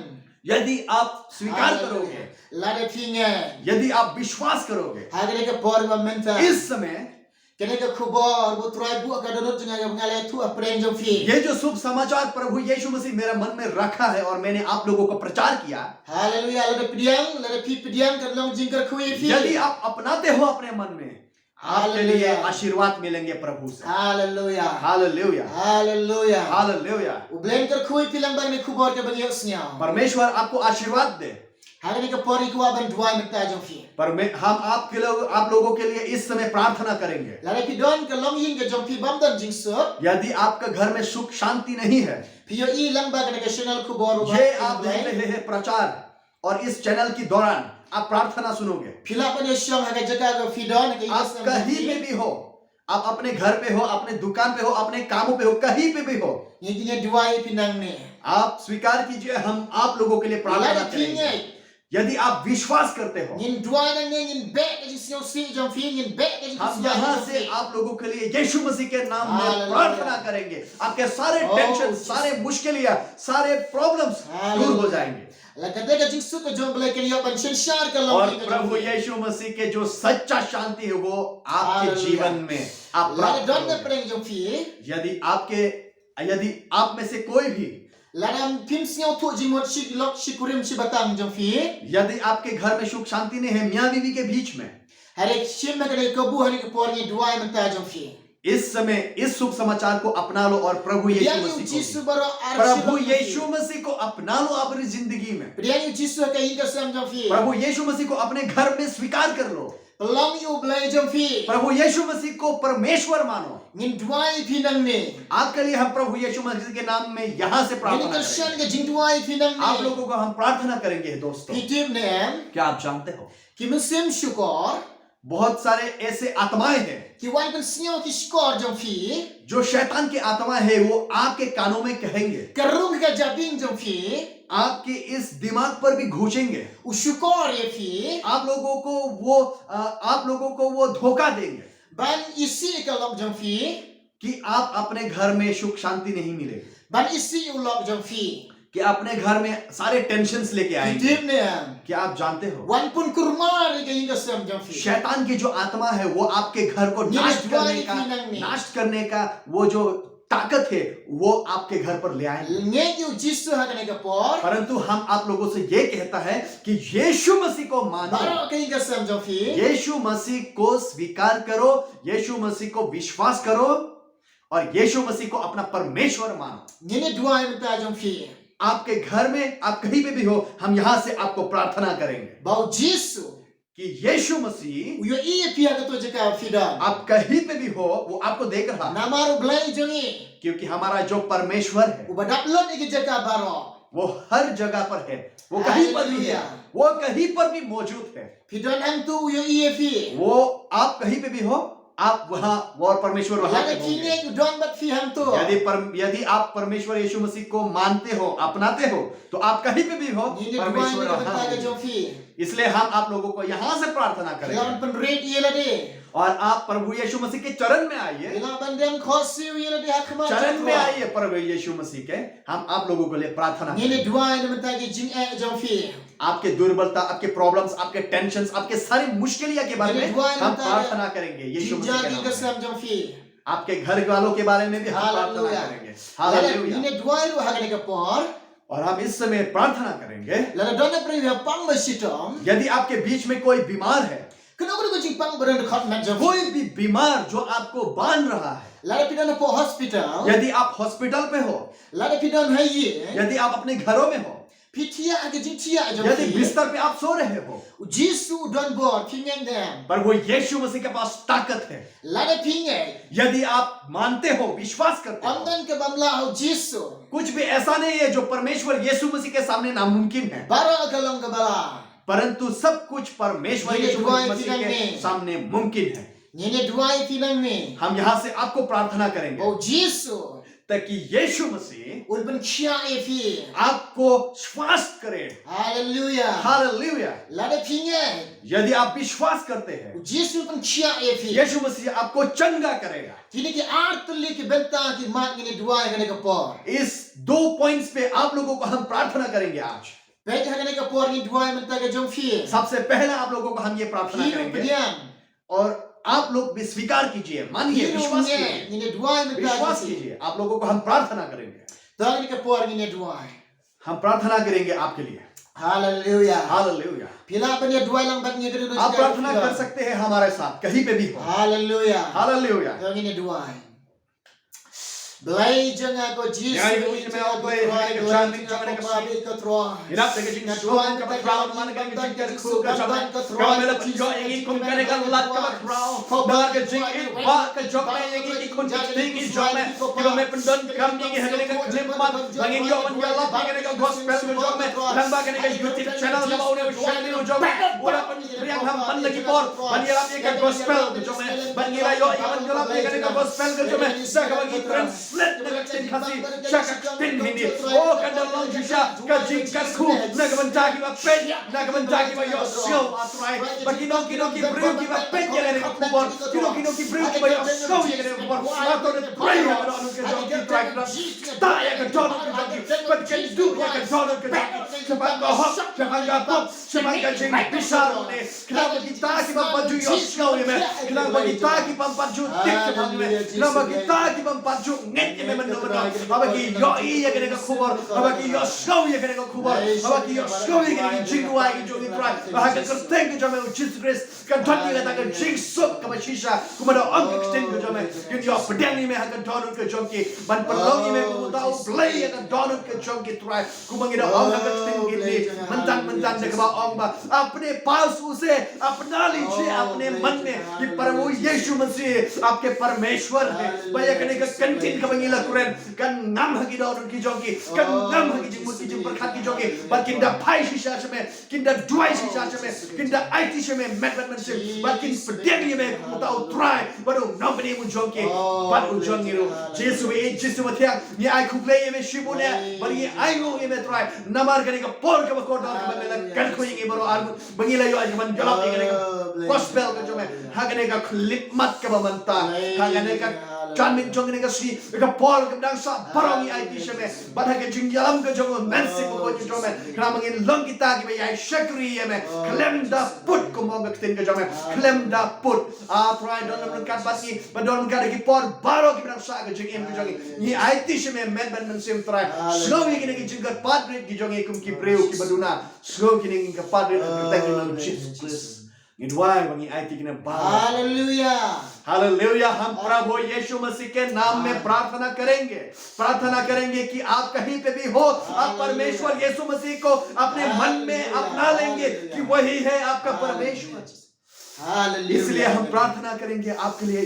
यदि आप स्वीकार करोगे, Lade pi nge. यदि आप विश्वास करोगे, Hagre ke por benta. इस समय Kene ke kubor bu trai bu ka donut jeng ke ngale tu apreng jong fi. ये जो शुभ समाचार प्रभु यीशु मसीह मेरे मन में रखा है और मैंने आप लोगों को प्रचार किया, Hallelujah. Lade pediam, lade pi pediam ke long jing ke kui fi. यदि आप अपनाते हो अपने मन में, आपके लिए Hallelujah. आशीर्वाद मिलेंगे प्रभु से। Hallelujah. Hallelujah, Hallelujah. Hallelujah. Ublen ke kui pilang bang ne kubor ke bang yosnya. परमेश्वर आपको आशीर्वाद दे, Hagani ka por ikwa ban duai menta jong fi. पर हम आप लोगों के लिए इस समय प्रार्थना करेंगे। Lare pi don ka long yin ka jong fi bam dan jing sup. यदि आपका घर में सुख शांति नहीं है, Pi yo I lang ba ka channel ku boru ba. ये आप देख रहे हैं प्रचार और इस चैनल के दौरान आप प्रार्थना सुनोगे। Pila pa ni syong haga jaga ka fi don ka आप कहीं पे भी हो, आप अपने घर पे हो, अपने दुकान पे हो, अपने कामों पे हो, कहीं पे भी हो, Ni dinya duai pinang ne. आप स्वीकार कीजिए, हम आप लोगों के लिए प्रार्थना Lare pi करेंगे। ngai. यदि आप विश्वास करते हो, Nin duai nang ne nin be ka jing sio si jong fi nin be ka jing हम यहाँ से आप लोगों के लिए यीशु मसीह के नाम में प्रार्थना करेंगे। आपके सारे टेंशन, सारे मुश्किलियां, सारे प्रॉब्लम्स दूर हो जाएंगे। La ka de ka jing su ka jong blai ka yo ban chen shar ka long और yin ka प्रभु jong fi. यीशु मसीह के जो सच्चा शांति है वो आपके जीवन में आप Lare प्राप्त don na करोगे। preng jong fi. यदि आप में से कोई भी, Ladam pim sio tu jing mot shi lok shi kurim shi batang jong fi. यदि आपके घर में सुख शांति नहीं है, मियाँ बीवी के बीच में, Hari shim na ka de ka bu hani ka por ni duai menta jong fi. इस समय इस शुभ समाचार को अपना लो और प्रभु यीशु Priyan yu मसीह jisu को, baro प्रभु यीशु मसीह को अपना लो अपनी जिंदगी में। Priyan yu jisu ka yin ka sam jong fi. प्रभु यीशु मसीह को अपने घर में स्वीकार कर लो। Long yu blai jong fi. प्रभु यीशु मसीह को परमेश्वर मानो। Nin duai pinang ne. आपके लिए हम प्रभु यीशु मसीह के नाम में यहाँ से Nin प्रार्थना ka shan करेंगे। ka jing duai pinang आप ne. लोगों को हम प्रार्थना करेंगे दोस्तों। Hitib ne em. क्या आप जानते हो Ki musim syukor. बहुत सारे ऐसे आत्माएं हैं Ki wan kan sio ki skor jong fi. जो शैतान की आत्मा है, वो आपके कानों में कहेंगे, Karung ka jabing jong fi. आपके इस दिमाग पर भी घुसेंगे, Usyukor ye fi. आप लोगों को वो धोखा देंगे Ban isi ka lok jong fi. कि आप अपने घर में सुख शांति नहीं मिलेगी, Ban isi yu lok jong fi. कि अपने घर में सारे टेंशन्स लेके आएंगे। Hitib ne em. क्या आप जानते हो Wan pun kurma ri ka yin ka sam jong fi. शैतान की जो आत्मा है वो आपके घर को नाश करने का वो जो ताकत है वो आपके घर पर ले आएंगे। Ngek yu jisu ha ka por. परंतु हम आप लोगों से ये कहता है कि यीशु मसीह को मानो, Baro ka yin ka sam jong fi. यीशु मसीह को स्वीकार करो, यीशु मसीह को विश्वास करो और यीशु मसीह को अपना परमेश्वर मानो। Ngene duai menta jong fi. आपके घर में, आप कहीं पे भी हो, हम यहां से आपको प्रार्थना करेंगे Bau jisu. कि यीशु मसीह, Uyo i pia ka to jaka fidan. आप कहीं पे भी हो, वो आपको देख रहा है, Namaru blai jong i. क्योंकि हमारा जो परमेश्वर है Ubadap lon iki jaka baro. वो हर जगह पर है, वो कहीं पर भी है, वो कहीं पर भी मौजूद है। Fidan ang tu uyo i fi. वो आप कहीं पे भी हो, आप वहां, वो और परमेश्वर वहां पे Lada होंगे। kine yu don bat fi hang tu. यदि आप परमेश्वर यीशु मसीह को मानते हो, अपनाते हो, तो आप कहीं पे भी हो, Ngene duai परमेश्वर ni ka वहां menta ka होंगे। jong fi. इसलिए हम आप लोगों को यहाँ से प्रार्थना Lawan करेंगे pen red i la de. और आप प्रभु यीशु मसीह के चरण में आइए, Ila bandem khosi wi la de hakma. चरण में आइए प्रभु यीशु मसीह के। हम आप लोगों के लिए प्रार्थना Ngene करेंगे। duai ni menta ki jing e jong fi. आपके दुर्बलता, आपके प्रॉब्लम्स, आपके टेंशन्स, आपके सारी मुश्किलियां के बारे में हम प्रार्थना करेंगे यीशु मसीह के Jinjagi नाम ka में। sam jong fi. आपके घर वालों के बारे में भी हम प्रार्थना Hallelujah. करेंगे। Lada hallelujah. ngene duai ru ha ka por. और हम इस समय प्रार्थना करेंगे, Lada don na pre ha pang basitom. यदि आपके बीच में कोई बीमार है, Kena ko jing pang baran khot na jong fi. कोई भी बीमार जो आपको बांध रहा है, Lada pidan na po hospital. यदि आप हॉस्पिटल पे हो, Lada pidan ha ye. यदि आप अपने घरों में हो, Pitia aga jing tia jong यदि fi. बिस्तर पे आप सो रहे हो, Jisu don bor pingeng dem. पर वो यीशु मसीह के पास ताकत है। Lada pinge. यदि आप मानते हो, विश्वास करते हो, Ondan ke bamla ho Jisu. कुछ भी ऐसा नहीं है जो परमेश्वर यीशु मसीह के सामने नामुमकिन है, Bara agalong ke bala. परंतु सब कुछ परमेश्वर ये यीशु दुआएं मसीह फिरंग के में। सामने मुमकिन है। Ngene duai pinang ni. हम यहाँ से आपको प्रार्थना करेंगे Oh Jisu. ताकि यीशु मसीह Ulban chia e fi. आपको स्वास्थ्य करे। Hallelujah. हालेलुया। Lada pinge. यदि आप विश्वास करते हैं, Jisu ulban chia e fi. यीशु मसीह आपको चंगा करेगा। Kini ki artli ki benta ki mat ngene duai ngene ke por. इस 2 पॉइंट्स पे आप लोगों को हम प्रार्थना करेंगे आज। Pet ha ngene ke por ni duai menta ke jong fi. सबसे पहले आप लोगों को हम ये प्रार्थना Hiru करेंगे pediam. और आप लोग भी स्वीकार कीजिए, मानिए, Hiru विश्वास nge कीजिए, ngene duai menta विश्वास ke. कीजिए। आप लोगों को हम प्रार्थना करेंगे, Ta ngene ke por ngene duai. हम प्रार्थना करेंगे आपके लिए। Hallelujah. Hallelujah. Pila pa niya duai lang bat niya ke आप प्रार्थना कर सकते हैं हमारे साथ, कहीं पे भी हो। Hallelujah. Hallelujah. Ta ngene duai. Belai jangan ko Jesus. Yang ibu ini mau belai, yang cantik jangan ko kasih. babi ko truang. Hirap dengan jing suam ka crown man ka jing ka khu ka jam ka mela pinjo yang ikon ka ne ka lat ka crown dar ka jing ik ba ka job me yang ikon ka ting i job me ki me pendon kam ni ha ne ka clip man bangin yo man ya lat ka ne ka gospel ka job me lamba ka ne ka YouTube channel ka une share ni job ora pan priang ham pan lagi por ban ya lat ka gospel ka job me ban ya yo iman ka lat ka ne ka gospel ka job me sa ka bagi translate na ka tin khasi sa ka tin hindi o ka dalang jisha ka jing ka khu nagabantagi ba pen nagabantagi ba yo show atrai bagino kino ki brio ki ba pen ya ne kubor kino ki brio ki ba yo show ya ne kubor ato ne pray ya no ke jong ki try ka ta ya ka don ka jong but can do ya ka don ka jong sabang ka hop sabang ka pop sabang ka jing pisar ne kenapa kita ki ba baju yo show ya me kenapa kita ki ba baju tik ka bang me kenapa kita ki ba baju nget ya me mano aba ki yo i ya ke ka kubor aba ki yo show ya ke ka kubor aba ki yo show ya ke jing wa ki jong try ba ka kerteng ka jong me Jesus Christ ka thati ka ta ka jing sok ka ba shisha kuma da ang extend ka jong me kin yo pedang ni me ha ka don ka jong ki ban perlong ni me ku ta play ya ka don ka jong ki try kuma ngi da ang ka extend ki ni mentan de ka ba ang ba अपने पास उसे अपना लीजिए अपने मन में कि प्रभु यीशु मसीह आपके परमेश्वर है भैया कने का कंटिन का बंगीला कुरन kan ngam hagi da on ki jogi kan ngam hagi jing muti jing perkhat ki jogi bat kinda phai shisha chme kinda duai shisha chme kinda it chme metman se bat kin pedeng ye me uta utrai badu nobody mu jogi bat u jogi ro jesu mathia ni ai khuple ye me shibune bari ai go ye me try namar kane ka por ka ko da ka mela kan ko ye baro ar bangila yo aj man jalap ye kane gospel ka jome ha kane ka clip mat ka manta ha kane ka chan min jong kane ka si ka por ka dang sa barong ye it shme bat ha ke jing yalam ka jome men se ko ni jome kra mangin long kita ki be ai shakri ye me klem da put ko mong ka tin ka jome klem da put a try don nam kat bat ki ba don ka ki por baro ki dang sa ka jing em ka jong ni it shme men ban men sem try slow ye kane ki jing ka pat ki jong e kum ki breu ki baduna slow ki ning ka pat thank you Jesus Ngidwai bangi IT kina ba Hallelujah. Hallelujah हम प्रभु यीशु मसीह के नाम में प्रार्थना करेंगे कि आप कहीं पे भी हो आप परमेश्वर यीशु मसीह को अपने मन में अपना लेंगे कि वही है आपका परमेश्वर इसलिए हम प्रार्थना करेंगे आपके लिए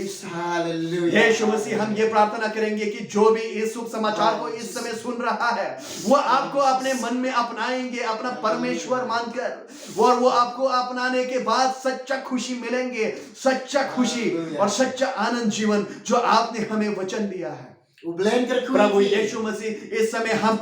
यीशु मसीह हम ये प्रार्थना करेंगे कि जो भी इस शुभ समाचार को इस समय सुन रहा है वो आपको अपने मन में अपनाएंगे अपना परमेश्वर मानकर और वो आपको अपनाने के बाद सच्चा खुशी मिलेंगे सच्चा खुशी और सच्चा आनंद जीवन जो आपने हमें वचन दिया है प्रभु यीशु मसीह इस समय हम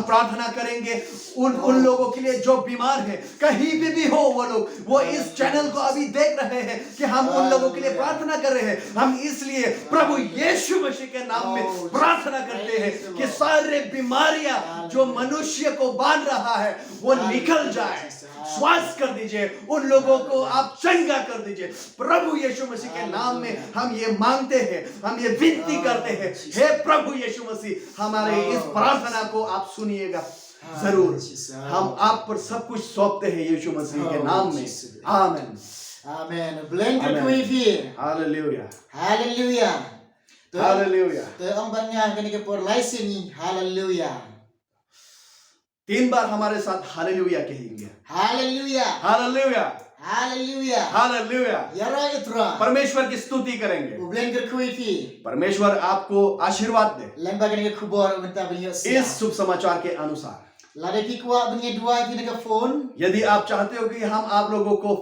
प्रार्थना करेंगे उन लोगों के लिए जो बीमार हैं कहीं भी हो वो लोग वो इस चैनल को अभी देख रहे हैं कि हम उन लोगों के लिए प्रार्थना कर रहे हैं हम इसलिए प्रभु यीशु मसीह के नाम में प्रार्थना करते हैं कि सारे बीमारियां जो मनुष्य को बांध रहा है वो निकल जाए स्वास्थ्य कर दीजिए उन लोगों को आप चंगा कर दीजिए प्रभु यीशु मसीह के नाम में हम ये मांगते हैं हम ये विनती करते हैं हे प्रभु यीशु मसीह हमारे इस प्रार्थना को आप सुनिएगा जरूर हम आप पर सब कुछ सौंपते हैं यीशु मसीह के नाम में आमीन आमीन blanket wifi hallelujah hallelujah hallelujah तो हम बन्या कने के पर लाइसेनी हालेलुया 3 बार हमारे साथ हालेलुया कहेंगे हालेलुया हालेलुया हालेलुया हालेलुया यारा इत्रा परमेश्वर की स्तुति करेंगे blanket wifi परमेश्वर आपको आशीर्वाद दे lemba kene ke khubor menta benya इस शुभ समाचार के अनुसार lade ki kwa benya dua kene ke phone यदि आप चाहते हो कि हम आप लोगों को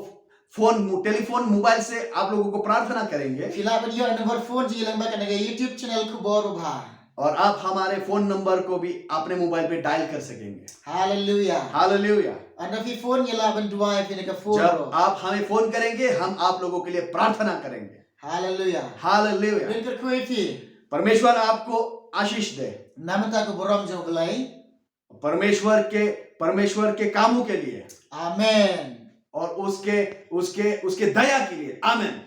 टेलीफोन मोबाइल से आप लोगों को प्रार्थना करेंगे fila benya number phone ji lemba kene ke YouTube channel khubor bha और आप हमारे फोन नंबर को भी अपने मोबाइल पे डायल कर सकेंगे hallelujah hallelujah anda fi phone yela ban dua kene ke phone जब आप हमें फोन करेंगे हम आप लोगों के लिए प्रार्थना करेंगे हालेलुया हालेलुया blanket wifi परमेश्वर आपको आशीष दे namata ko borom jo belai परमेश्वर के कामों के लिए आमीन और उसके दया के लिए आमीन